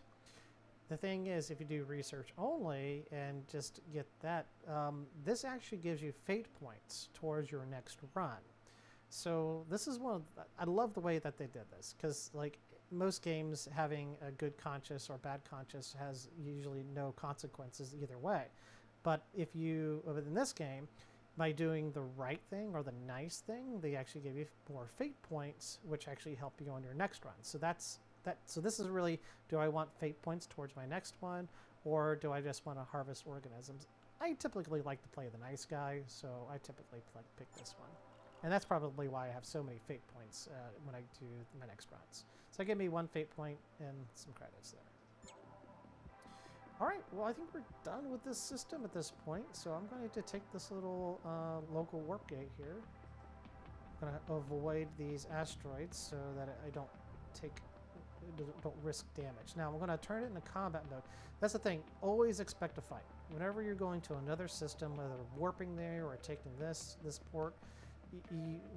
the thing is, if you do research only and just get that, this actually gives you fate points towards your next run. So this is I love the way that they did this, because like most games, having a good conscience or bad conscience has usually no consequences either way. But if you, in this game, by doing the right thing or the nice thing, they actually give you more fate points, which actually help you on your next run. So that's that. So this is really, do I want fate points towards my next one, or do I just want to harvest organisms? I typically like to play the nice guy, so I typically pick this one. And that's probably why I have so many fate points when I do my next runs. So give me 1 fate point and some credits there. All right, well, I think we're done with this system at this point. So I'm going to take this little local warp gate here. I'm going to avoid these asteroids so that I don't risk damage. Now I'm going to turn it into combat mode. That's the thing. Always expect a fight. Whenever you're going to another system, whether warping there or taking this port,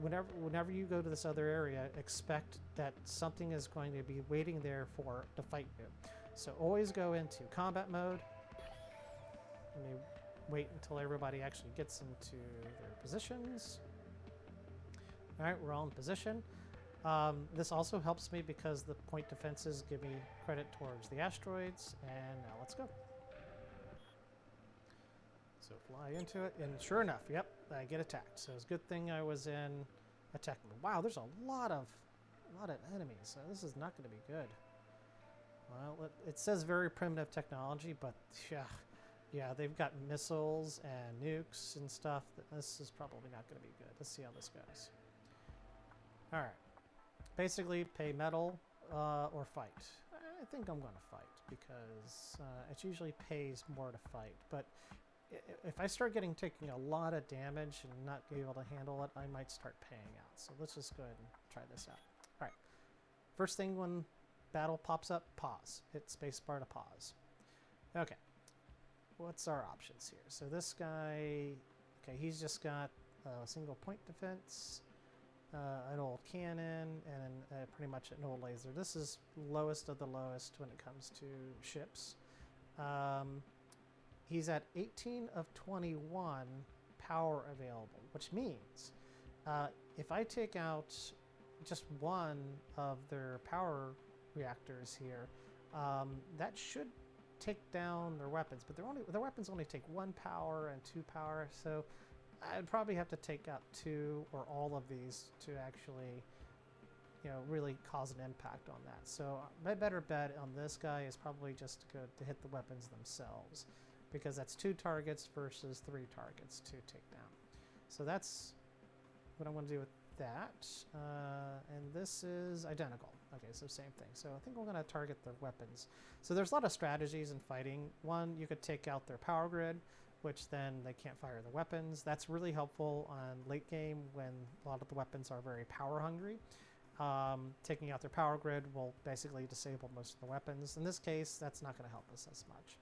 whenever you go to this other area, expect that something is going to be waiting there to fight you. So always go into combat mode. Let me wait until everybody actually gets into their positions. All right, we're all in position. This also helps me because the point defenses give me credit towards the asteroids. And now let's go. So fly into it, and sure enough, yep, I get attacked. So it's a good thing I was in attack mode. Wow, there's a lot of enemies. So this is not going to be good. Well, it says very primitive technology, but yeah, they've got missiles and nukes and stuff. This is probably not going to be good. Let's see how this goes. All right. Basically, pay metal or fight. I think I'm going to fight because it usually pays more to fight. But if I start taking a lot of damage and not be able to handle it, I might start paying out. So let's just go ahead and try this out. All right. First thing when battle pops up, pause. Hit spacebar to pause. Okay. What's our options here? So this guy, okay, he's just got a single point defense, an old cannon, and pretty much an old laser. This is lowest of the lowest when it comes to ships. He's at 18 of 21 power available, which means if I take out just one of their power reactors here, that should take down their weapons, but their weapons only take 1 power and 2 power, so I'd probably have to take out 2 or all of these to actually, really cause an impact on that. So my better bet on this guy is probably just to go to hit the weapons themselves, because that's 2 targets versus 3 targets to take down. So that's what I'm going to do with that. And this is identical. Okay, so same thing. So I think we're going to target their weapons. So there's a lot of strategies in fighting. One, you could take out their power grid, which then they can't fire the weapons. That's really helpful on late game when a lot of the weapons are very power hungry. Taking out their power grid will basically disable most of the weapons. In this case, that's not going to help us as much.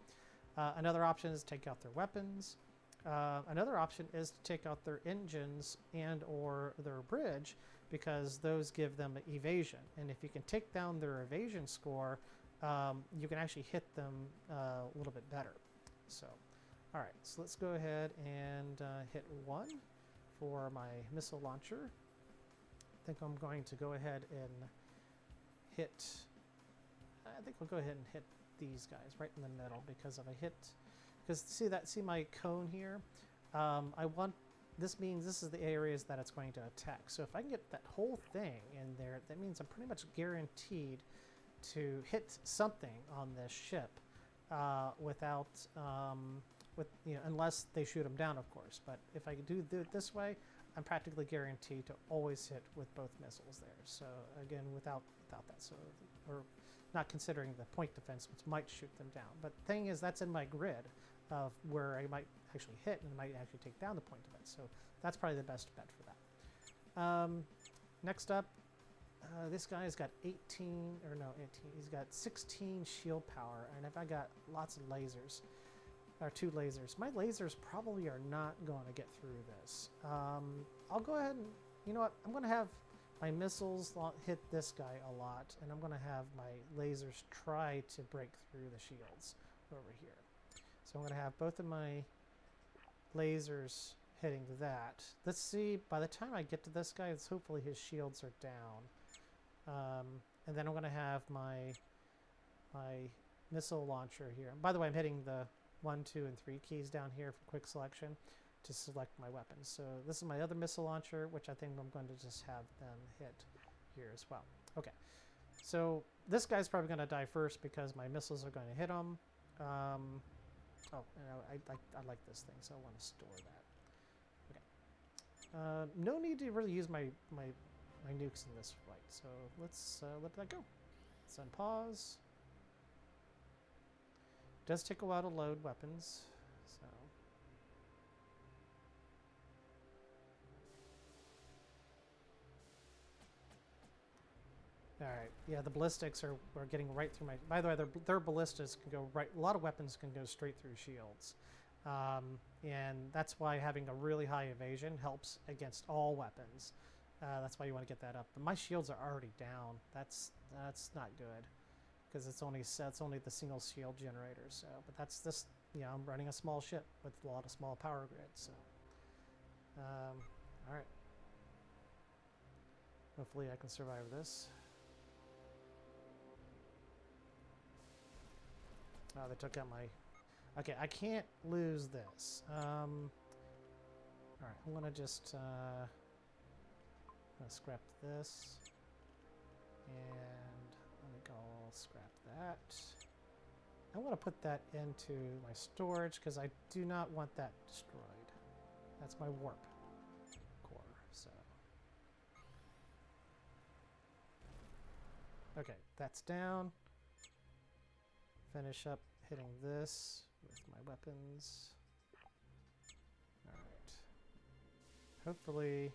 Another option is to take out their weapons. Another option is to take out their engines and or their bridge, because those give them evasion. And if you can take down their evasion score, you can actually hit them a little bit better. So, all right, so let's go ahead and hit 1 for my missile launcher. I think I'm going to go ahead and hit, I think we'll go ahead and hit these guys right in the middle, because if I hit, because see my cone here, this means this is the areas that it's going to attack. So if I can get that whole thing in there, that means I'm pretty much guaranteed to hit something on this ship without, unless they shoot them down, of course. But if I do it this way, I'm practically guaranteed to always hit with both missiles there. So again, without that, so we're not considering the point defense, which might shoot them down. But the thing is, that's in my grid of where I might actually hit and might actually take down the point defense. So that's probably the best bet for that. Next up, this guy's got 18, he's got 16 shield power, and if I got lots of lasers, or 2 lasers, my lasers probably are not going to get through this. I'll go ahead and, you know what, I'm going to have my missiles hit this guy a lot, and I'm going to have my lasers try to break through the shields over here. So I'm going to have both of my lasers hitting that. Let's see, by the time I get to this guy, hopefully his shields are down. And then I'm going to have my missile launcher here. By the way, I'm hitting the 1, 2, and 3 keys down here for quick selection to select my weapons. So this is my other missile launcher, which I think I'm going to just have them hit here as well. Okay, so this guy's probably going to die first because my missiles are going to hit him. Oh, I like this thing, so I want to store that. Okay. No need to really use my nukes in this fight, so let's let that go. Let's unpause. It does take a while to load weapons, so. All right, yeah, the ballistics are getting right through my. By the way, their ballistas can go right. A lot of weapons can go straight through shields, and that's why having a really high evasion helps against all weapons. That's why you want to get that up. But my shields are already down. That's not good, because it's only the single shield generator. So, but that's this. Yeah, I'm running a small ship with a lot of small power grids. So, all right. Hopefully, I can survive this. Oh, they took out my... Okay, I can't lose this. Alright, I'm going to just scrap this. And let me go scrap that. I want to put that into my storage because I do not want that destroyed. That's my warp core, so... Okay, that's down. Finish up hitting this with my weapons. Alright. Hopefully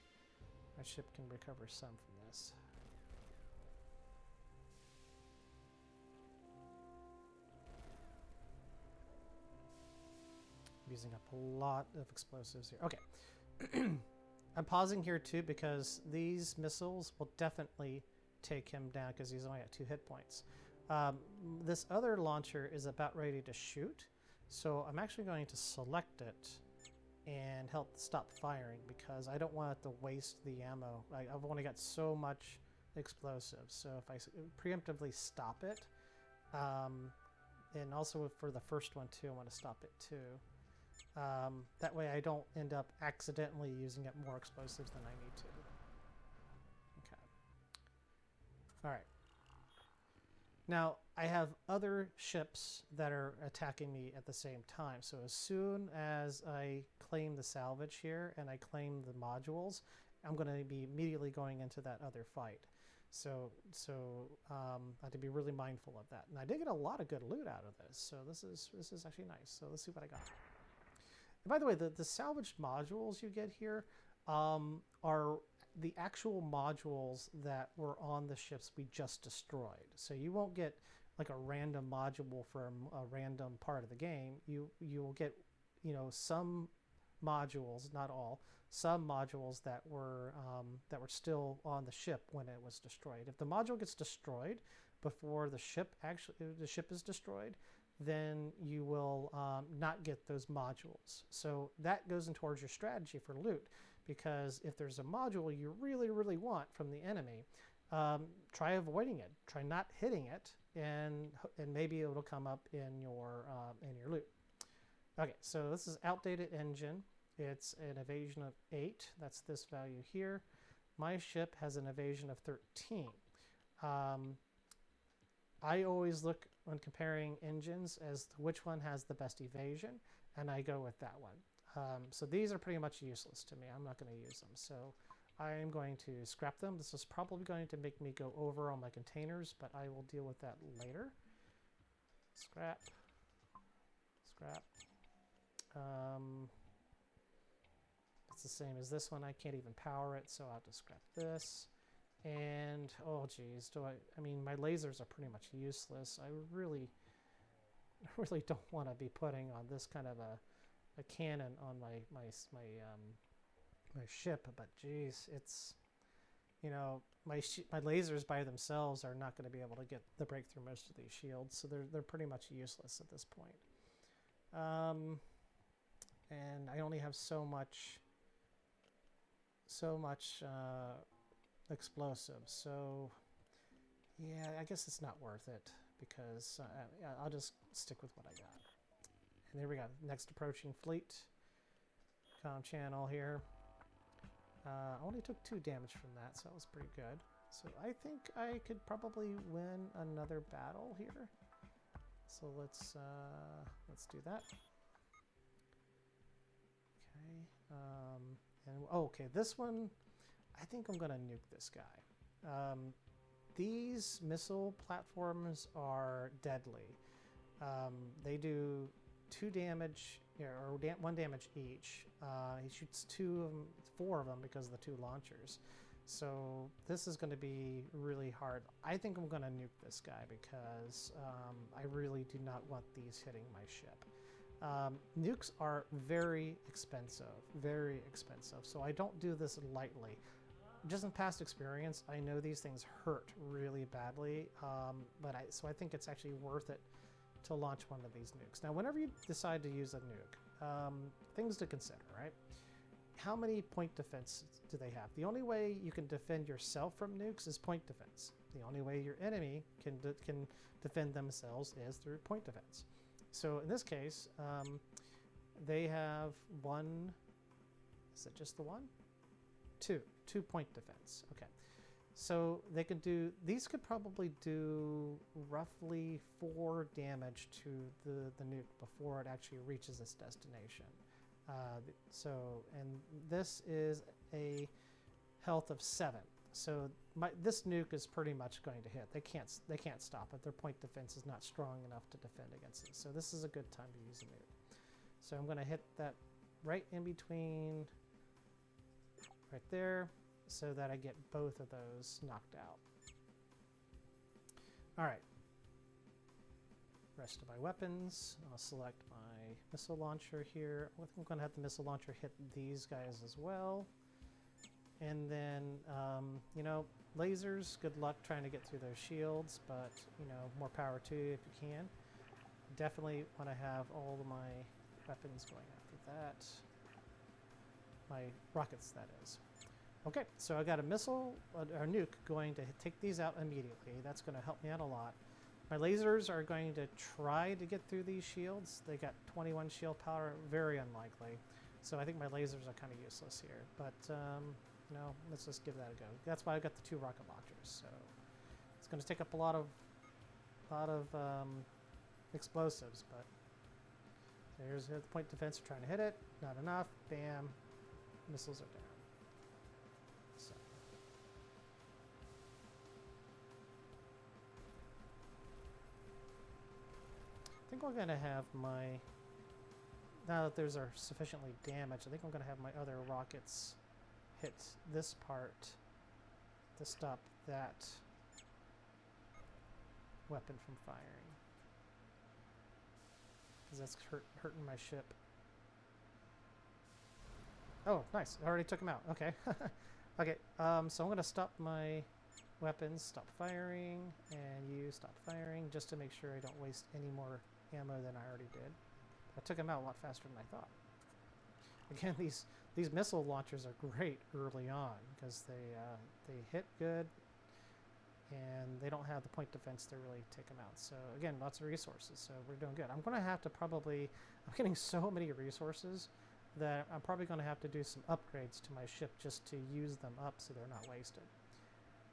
my ship can recover some from this. I'm using up a lot of explosives here. Okay. I'm pausing here too because these missiles will definitely take him down because he's only at 2 hit points. This other launcher is about ready to shoot, so I'm actually going to select it and help stop firing because I don't want it to waste the ammo. I've only got so much explosives, so if I preemptively stop it, and also for the first one too, I want to stop it too. That way I don't end up accidentally using up more explosives than I need to. Okay. All right. Now, I have other ships that are attacking me at the same time. So as soon as I claim the salvage here and I claim the modules, I'm going to be immediately going into that other fight. So I have to be really mindful of that. And I did get a lot of good loot out of this. So this is actually nice. So let's see what I got. And by the way, the salvage modules you get here are the actual modules that were on the ships we just destroyed. So you won't get like a random module from a random part of the game. You will get, you know, some modules, not all, some modules that were still on the ship when it was destroyed. If the module gets destroyed before the ship is destroyed, then you will not get those modules. So that goes in towards your strategy for loot. Because if there's a module you really, really want from the enemy, try avoiding it. Try not hitting it, and maybe it'll come up in your loot. Okay, so this is outdated engine. It's an evasion of 8. That's this value here. My ship has an evasion of 13. I always look when comparing engines as to which one has the best evasion, and I go with that one. So these are pretty much useless to me. I'm not going to use them. So I am going to scrap them. This is probably going to make me go over on my containers, but I will deal with that later. Scrap. Scrap. It's the same as this one. I can't even power it, so I'll have to scrap this. And, oh geez, I mean, my lasers are pretty much useless. I really don't want to be putting on this kind of a cannon on my ship, but geez, it's, you know, my lasers by themselves are not going to be able to break through most of these shields, so they're pretty much useless at this point. And I only have so much explosives, so yeah, I guess it's not worth it because I'll just stick with what I got. And there we go. Next approaching fleet. Comm channel here. Only took 2 damage from that, so that was pretty good. So I think I could probably win another battle here. So let's do that. Okay. And okay, this one, I think I'm gonna nuke this guy. These missile platforms are deadly. They do 2 damage, or 1 damage each. He shoots 4 of them because of the 2 launchers. So this is going to be really hard. I think I'm going to nuke this guy because I really do not want these hitting my ship. Nukes are very expensive, so I don't do this lightly. Just in past experience, I know these things hurt really badly, so I think it's actually worth it to launch one of these nukes. Now, whenever you decide to use a nuke, things to consider, right? How many point defense do they have? The only way you can defend yourself from nukes is point defense. The only way your enemy can defend themselves is through point defense. So in this case, they have 1, is it just the 1? 2 point defense. Okay. So they could do, these could probably do roughly 4 damage to the nuke before it actually reaches its destination. And this is a health of 7. So this nuke is pretty much going to hit. They can't stop it. Their point defense is not strong enough to defend against it. So this is a good time to use a nuke. So I'm going to hit that right in between, right there, so that I get both of those knocked out. All right. Rest of my weapons. I'll select my missile launcher here. I think I'm going to have the missile launcher hit these guys as well. And then, you know, lasers, good luck trying to get through those shields, but, you know, more power to you if you can. Definitely want to have all of my weapons going after that. My rockets, that is. Okay, so I got a missile, or nuke, going to take these out immediately. That's going to help me out a lot. My lasers are going to try to get through these shields. They got 21 shield power, very unlikely. So I think my lasers are kind of useless here. But, you know, let's just give that a go. That's why I got the 2 rocket launchers. So it's going to take up a lot of explosives, but there's the point defense trying to hit it. Not enough. Bam. Missiles are down. So. I think we're going to have my, now that those are sufficiently damaged, I think I'm going to have my other rockets hit this part to stop that weapon from firing. Because that's hurting my ship. Oh, nice. I already took him out. Okay. Okay, so I'm going to stop my weapons, stop firing, and you stop firing, just to make sure I don't waste any more ammo than I already did. I took him out a lot faster than I thought. Again, these missile launchers are great early on because they hit good, and they don't have the point defense to really take them out. So again, lots of resources, so we're doing good. I'm going to have to probably, I'm getting so many resources that I'm probably going to have to do some upgrades to my ship just to use them up so they're not wasted.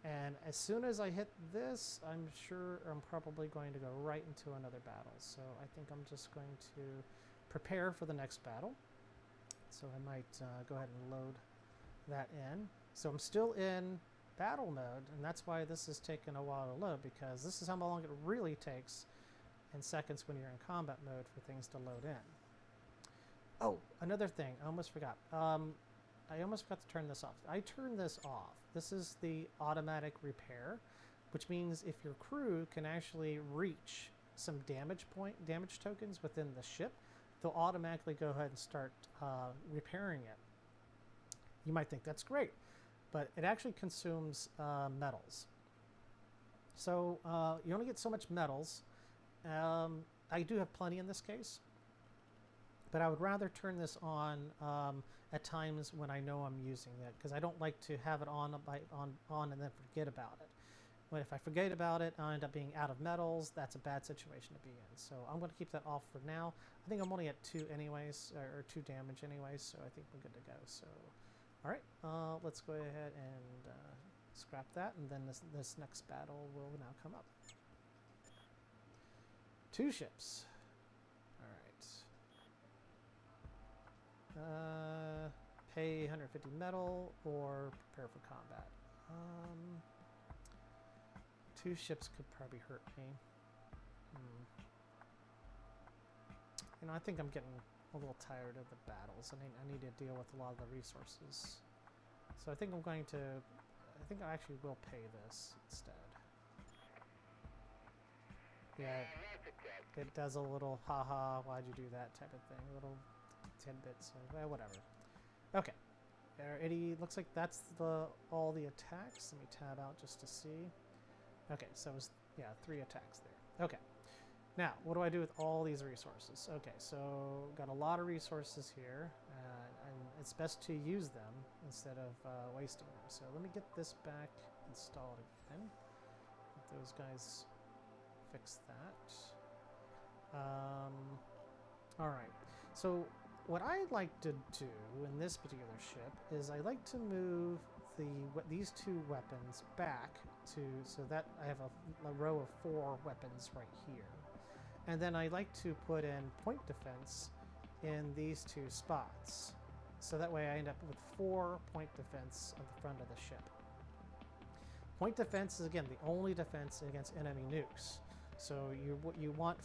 And as soon as I hit this, I'm sure I'm probably going to go right into another battle. So I think I'm just going to prepare for the next battle. So I might go ahead and load that in. So I'm still in battle mode, and that's why this has taken a while to load, because this is how long it really takes in seconds when you're in combat mode for things to load in. Oh, another thing, I almost forgot. I almost forgot to turn this off. I turned this off. This is the automatic repair, which means if your crew can actually reach some damage tokens within the ship, they'll automatically go ahead and start repairing it. You might think that's great, but it actually consumes metals. So you only get so much metals. I do have plenty in this case, but I would rather turn this on at times when I know I'm using it, because I don't like to have it on and then forget about it. But if I forget about it, I'll end up being out of metals. That's a bad situation to be in. So I'm going to keep that off for now. I think I'm only at 2 anyways, or 2 damage anyways, so I think we're good to go. So, all right, let's go ahead and scrap that, and then this next battle will now come up. 2 ships. All right. Pay 150 metal or prepare for combat. 2 ships could probably hurt me. You know, I think I'm getting a little tired of the battles. I need to deal with a lot of the resources. So I think I'm going to... I think I actually will pay this instead. Yeah, it does a little haha, why'd you do that type of thing. A little tidbit, so whatever. Okay. Looks like that's all the attacks. Let me tab out just to see. Okay, so it was, 3 attacks there. Okay. Now, what do I do with all these resources? Okay, so got a lot of resources here, and it's best to use them instead of wasting them. So let me get this back installed again. Let those guys fix that. All right. So what I like to do in this particular ship is I like to move these 2 weapons back so that I have a row of 4 weapons right here. And then I like to put in point defense in these 2 spots. So that way I end up with 4 point defense on the front of the ship. Point defense is, again, the only defense against enemy nukes. So you want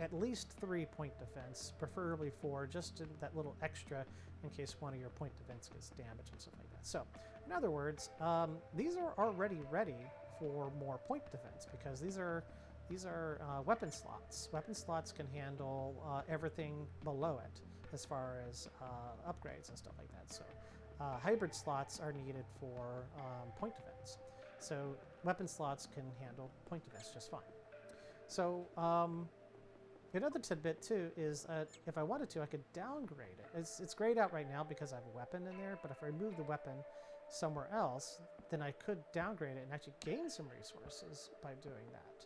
at least 3 point defense, preferably 4, just that little extra in case one of your point defense gets damaged and stuff like that. So, in other words, these are already ready for more point defense because these are weapon slots. Weapon slots can handle everything below it as far as upgrades and stuff like that. So, hybrid slots are needed for point defense. So, weapon slots can handle point defense just fine. So, another tidbit too is if I wanted to, I could downgrade it. It's grayed out right now because I have a weapon in there, but if I remove the weapon somewhere else, then I could downgrade it and actually gain some resources by doing that.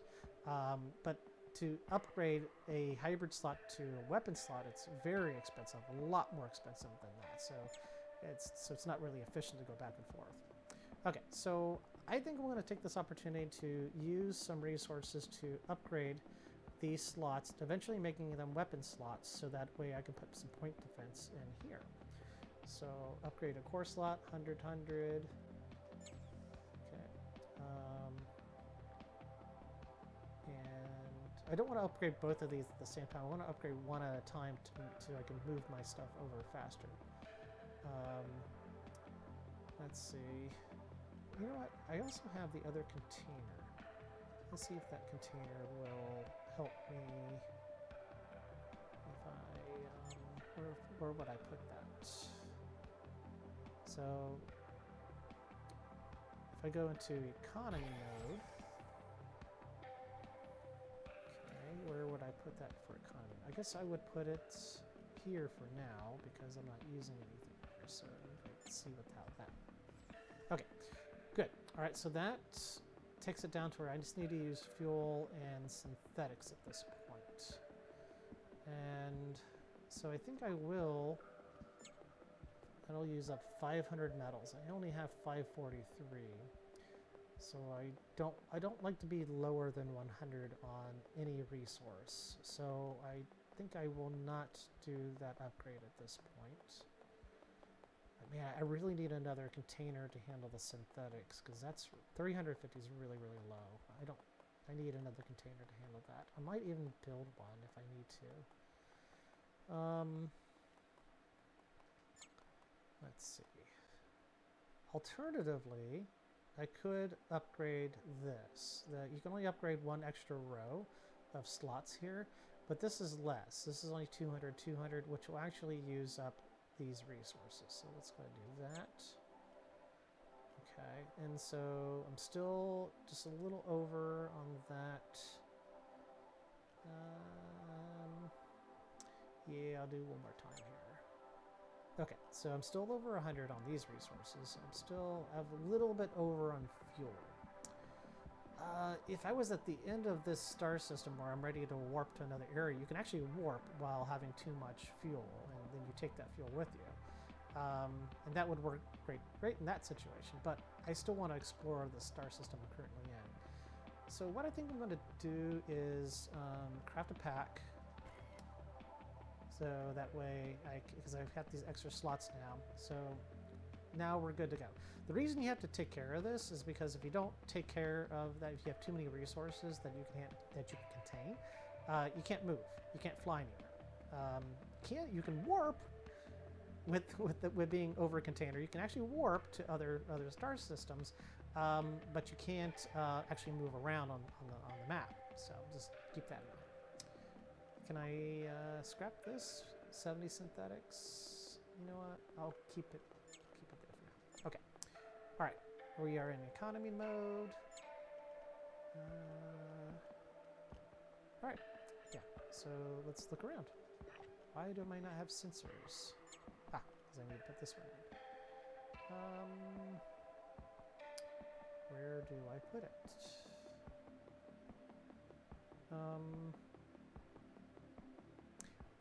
But to upgrade a hybrid slot to a weapon slot, it's very expensive, a lot more expensive than that. So it's not really efficient to go back and forth. Okay, so I think I'm going to take this opportunity to use some resources to upgrade these slots, eventually making them weapon slots, so that way I can put some point defense in here. So upgrade a core slot, 100, 100. Okay. And I don't want to upgrade both of these at the same time. I want to upgrade one at a time so I can move my stuff over faster. Let's see. You know what? I also have the other container. Let's see if that container will help me. If I, where would I put that? So, if I go into economy mode, okay, where would I put that for economy? I guess I would put it here for now because I'm not using anything here. So let's see how that. Okay, good. All right, so that takes it down to where I just need to use fuel and synthetics at this point. And so I think that'll use up 500 metals. I only have 543. So I don't like to be lower than 100 on any resource. So I think I will not do that upgrade at this point. But man, I really need another container to handle the synthetics because that's 350 is really, really low. I need another container to handle that. I might even build one if I need to. Let's see. Alternatively, I could upgrade this. You can only upgrade one extra row of slots here, but this is less. This is only 200, 200, which will actually use up these resources. So let's go ahead and do that. Okay, and so I'm still just a little over on that. Yeah, I'll do one more time here. Okay, so I'm still over 100 on these resources. I'm still a little bit over on fuel. if I was at the end of this star system where I'm ready to warp to another area, you can actually warp while having too much fuel, and then you take that fuel with you. And that would work great in that situation, but I still want to explore the star system I'm currently in. So what I think I'm going to do is craft a pack, so that way, because I've got these extra slots now, so now we're good to go. The reason you have to take care of this is because if you don't take care of that, if you have too many resources that you can contain, you can't move, you can't fly anywhere. You can warp with being over contained, or you can actually warp to other star systems, but you can't actually move around on the map. So just keep that in mind. Can I scrap this? 70 synthetics. You know what? I'll keep it there for now. Okay. All right. We are in economy mode. All right. Yeah. So let's look around. Why do I not have sensors? Ah, because I need to put this one in. Where do I put it?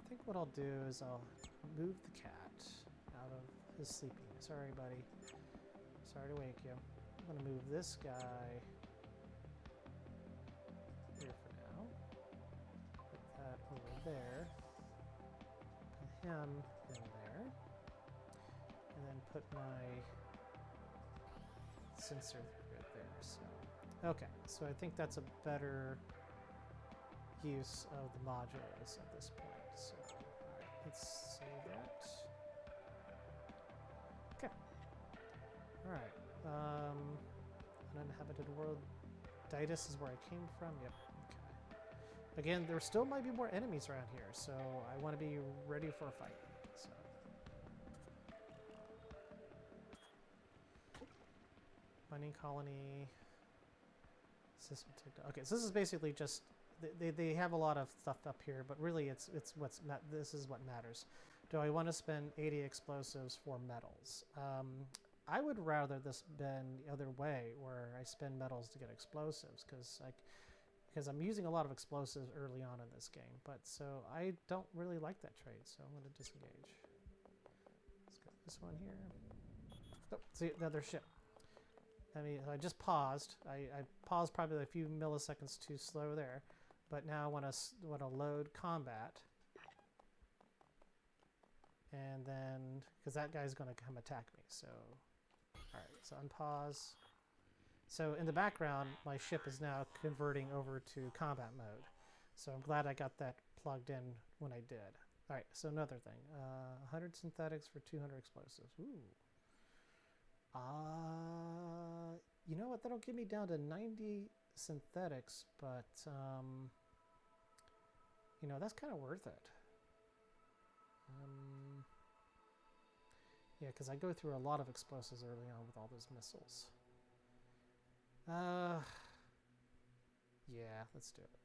I think what I'll do is I'll move the cat out of his sleeping. Sorry, buddy. Sorry to wake you. I'm going to move this guy here for now. Put that over there. Put him in there. And then put my sensor right there. So, okay. So I think that's a better use of the modules at this point. So, all right, let's save that. Okay. All right. Uninhabited world. Ditus is where I came from. Yep. Okay. Again, there still might be more enemies around here, so I want to be ready for a fight. So. Mining colony. System technology. Okay, so this is basically just they have a lot of stuff up here, but really it's this is what matters. Do I want to spend 80 explosives for metals? I would rather this been the other way, where I spend metals to get explosives, because I'm using a lot of explosives early on in this game. But so I don't really like that trade, so I'm going to disengage. Let's go this one here. Oh, see another ship. I mean, I just paused. I paused probably a few milliseconds too slow there, but now I want to load combat, and then because that guy's going to come attack me. So, all right. So unpause. So in the background, my ship is now converting over to combat mode. So I'm glad I got that plugged in when I did. All right. So another thing, 100 synthetics for 200 explosives. Ooh. You know what? That'll get me down to 90 synthetics, but you know, that's kind of worth it. Yeah, because I go through a lot of explosives early on with all those missiles. Yeah, let's do it.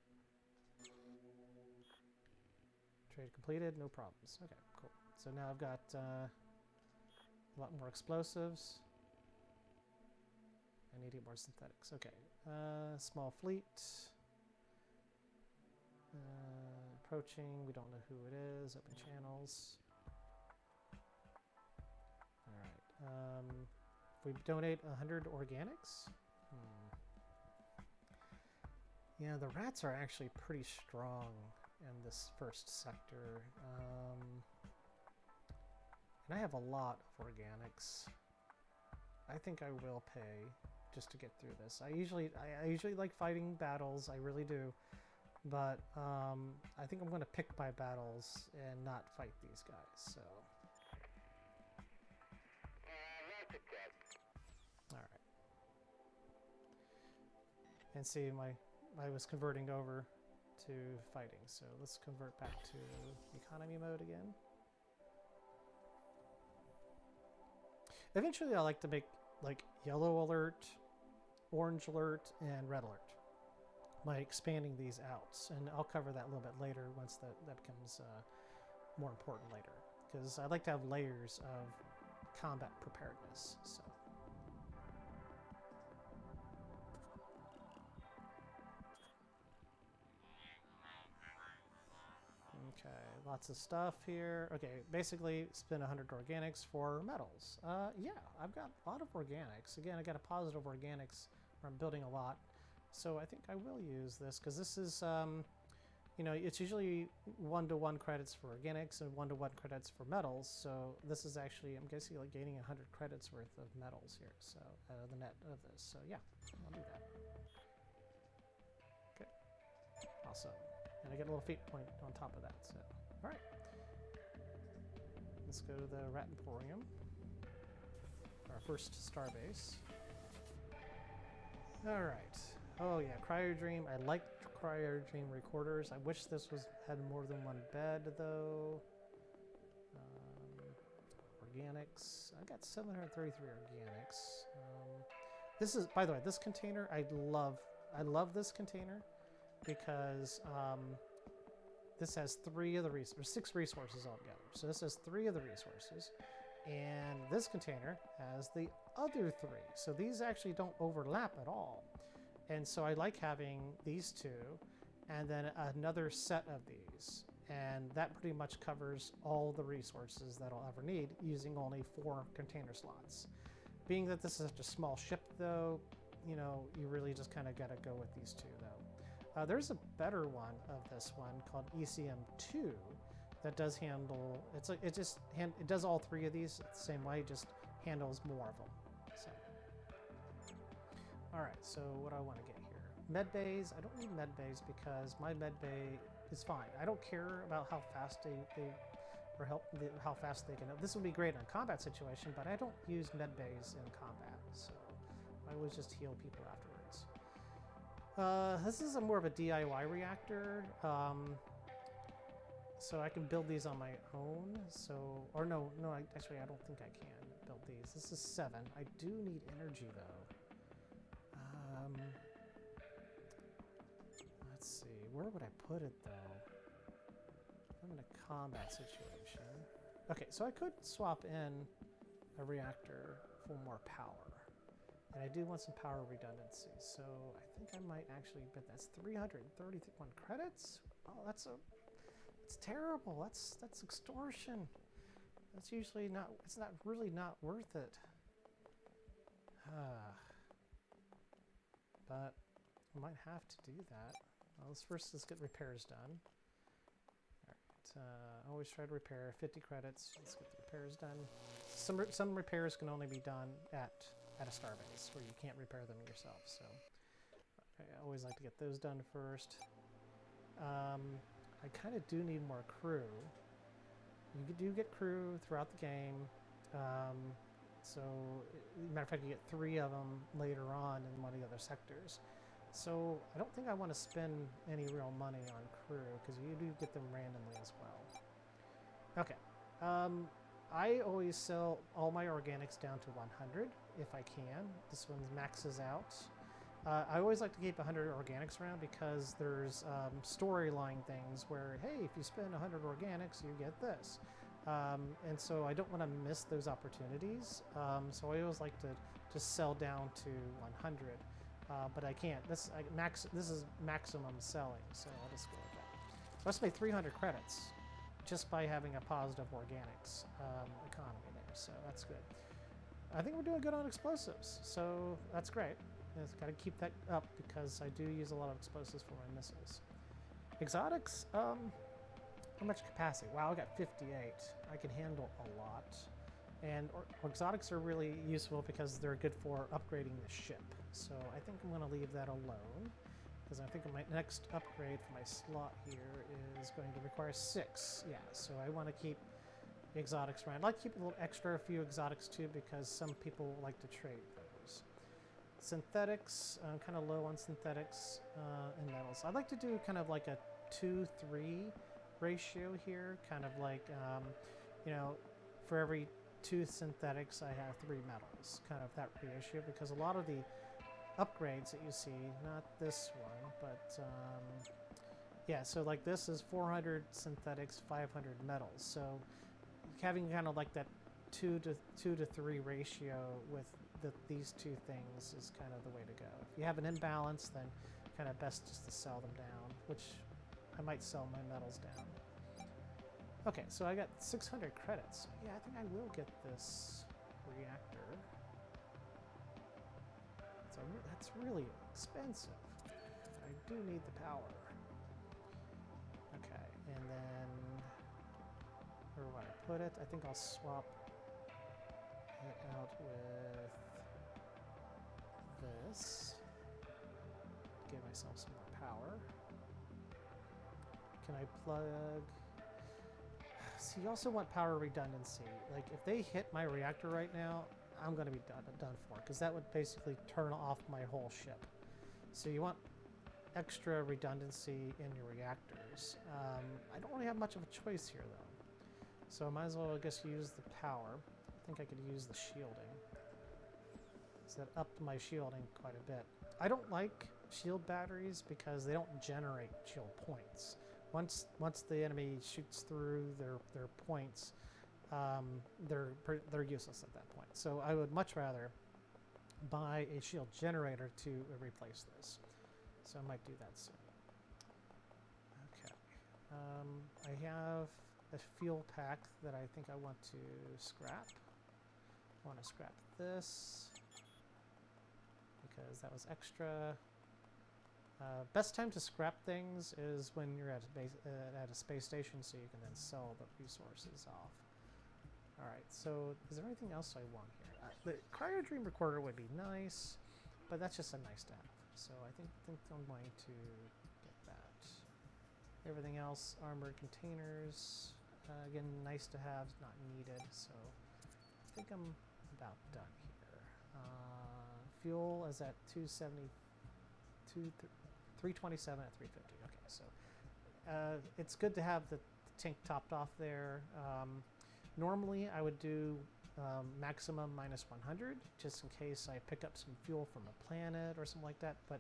Trade completed, no problems. Okay, cool. So now I've got a lot more explosives. I need to get more synthetics. Okay. Small fleet. Approaching. We don't know who it is. Open channels. Alright. If we donate 100 organics. Yeah, the rats are actually pretty strong in this first sector. And I have a lot of organics. I think I will pay just to get through this. I usually like fighting battles. I really do. But I think I'm going to pick my battles and not fight these guys. So. All right. And see, I was converting over to fighting. So let's convert back to economy mode again. Eventually, I like to make like yellow alert, orange alert, and red alert by expanding these out. And I'll cover that a little bit later once that becomes more important later. Because I like to have layers of combat preparedness. So. lots of stuff here. Okay, basically spend 100 organics for metals. Yeah, I've got a lot of organics. Again, I got a positive organics where I'm building a lot. So I think I will use this because this is, you know, it's usually 1-to-1 credits for organics and 1-to-1 credits for metals. So this is actually, I'm guessing, like gaining 100 credits worth of metals here. So the net of this. So yeah, I'll do that. Okay, awesome. And I get a little fate point on top of that. So all right, let's go to the Rat Emporium, our first star base. All right. Oh yeah, Cryodream. I like Cryodream recorders. I wish this had more than one bed though. Organics. I got 733 organics. This is, by the way, this container I love. I love this container because this has 3 of the resources, 6 resources altogether. So this has 3 of the resources, and this container has the other 3. So these actually don't overlap at all. And so I like having these 2 and then another set of these. And that pretty much covers all the resources that I'll ever need using only 4 container slots. Being that this is such a small ship though, you know, you really just kind of got to go with these 2 though. There's a better one of this one called ECM2 that does handle, it does all 3 of these the same way, just handles more of them. So. All right, so what do I want to get here? Med bays. I don't need med bays because my med bay is fine. I don't care about how fast how fast they can. This would be great in a combat situation, but I don't use med bays in combat, so I always just heal people afterwards. This is more of a DIY reactor, so I can build these on my own. So, or no, actually, I don't think I can build these. This is 7. I do need energy though. Let's see, where would I put it though? I'm in a combat situation. Okay, so I could swap in a reactor for more power. And I do want some power redundancy, so I think I might actually bid. That's 331 credits? Oh, it's terrible. That's extortion. That's usually not, it's not really not worth it. But I might have to do that. Well, let's get repairs done. All right, always try to repair 50 credits. Let's get the repairs done. Some repairs can only be done at a starbase where you can't repair them yourself. So I always like to get those done first. I kind of do need more crew. You do get crew throughout the game. So, matter of fact, you get 3 of them later on in one of the other sectors. So, I don't think I want to spend any real money on crew, because you do get them randomly as well. Okay. I always sell all my organics down to 100, if I can. This one maxes out. I always like to keep 100 organics around, because there's storyline things where, hey, if you spend 100 organics, you get this. And so I don't want to miss those opportunities. So I always like to just sell down to 100, but I can't. This is maximum selling, so I'll just go with that. So I just made 300 credits just by having a positive organics economy there, so that's good. I think we're doing good on explosives, so that's great. I've got to keep that up because I do use a lot of explosives for my missiles. Exotics, how much capacity? Wow, I got 58. I can handle a lot. And exotics are really useful because they're good for upgrading the ship. So I think I'm going to leave that alone, because I think my next upgrade for my slot here is going to require 6. Yeah, so I want to keep the exotics around. I'd like to keep a little extra, a few exotics too, because some people like to trade those. Synthetics, I'm kind of low on synthetics and metals. I'd like to do kind of like a 2-3 ratio here, kind of like, you know, for every 2 synthetics, I have 3 metals, kind of that ratio, because a lot of the upgrades that you see, not this one, but yeah, so like this is 400 synthetics, 500 metals. So having kind of like that 2 to 3 ratio with these 2 things is kind of the way to go. If you have an imbalance, then kind of best just to sell them down, which I might sell my metals down. Okay, so I got 600 credits. Yeah, I think I will get this reactor. That's really expensive. I do need the power. Okay, and then where would I put it? I think I'll swap it out with this. Give myself some more power. Can I plug? So you also want power redundancy. Like if they hit my reactor right now, I'm going to be done for, because that would basically turn off my whole ship. So you want extra redundancy in your reactors. I don't really have much of a choice here though. So I might as well, I guess, use the power. I think I could use the shielding. So that upped my shielding quite a bit. I don't like shield batteries because they don't generate shield points. Once the enemy shoots through their points, they're useless at that point. So I would much rather buy a shield generator to replace this. So I might do that soon. Okay. I have a fuel pack that I think I want to scrap. I want to scrap this because that was extra. Best time to scrap things is when you're at a space station, so you can then sell the resources off. All right, so is there anything else I want here? The cryo dream recorder would be nice, but that's just a nice to have. So I think I'm going to get that. Everything else, armored containers, again, nice to have, not needed. So I think I'm about done here. Fuel is at 327 at 350. Okay, so it's good to have the tank topped off there. Normally, I would do maximum minus 100, just in case I pick up some fuel from a planet or something like that. But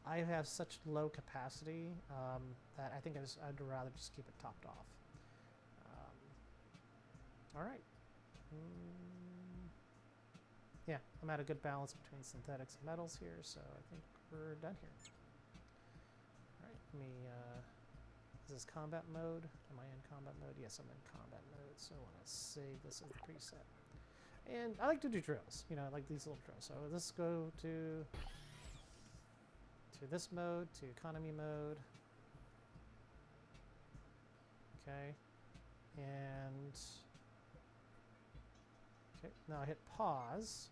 I have such low capacity that I think I'd rather just keep it topped off. All right. Yeah, I'm at a good balance between synthetics and metals here, so I think we're done here. All right, let me, is this combat mode? Am I in combat mode? Yes, I'm in combat mode, so I want to save this as the preset. And I like to do drills, you know, like these little drills. So let's go to this mode, to economy mode. Okay, and okay, now I hit pause,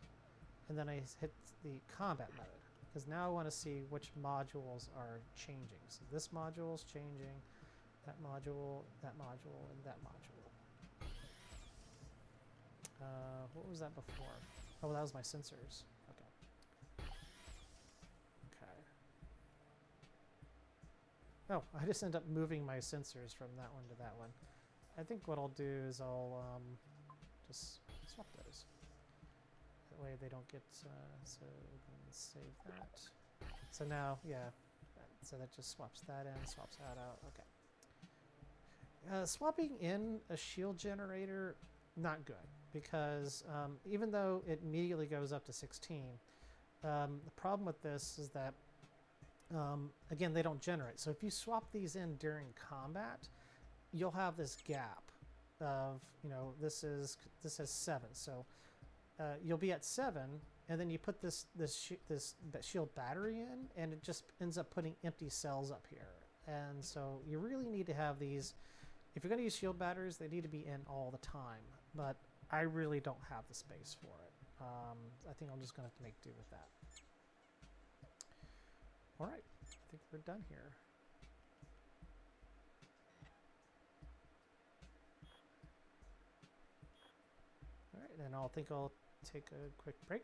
and then I hit the combat mode, because now I want to see which modules are changing. So this module is changing, that module, and that module. What was that before? Oh, that was my sensors. Okay. Okay. Oh, I just ended up moving my sensors from that one to that one. I think what I'll do is I'll just swap those. That way they don't get, so we can save that. So now, yeah, so that just swaps that in, swaps that out, okay. Swapping in a shield generator, not good, because even though it immediately goes up to 16, the problem with this is that, again, they don't generate. So if you swap these in during combat, you'll have this gap of, you know, this has 7, so you'll be at 7, and then you put this shield battery in, and it just ends up putting empty cells up here. And so you really need to have these. If you're going to use shield batteries, they need to be in all the time, but I really don't have the space for it. I think I'm just going to have to make do with that. All right, I think we're done here. All right, and I'll take a quick break.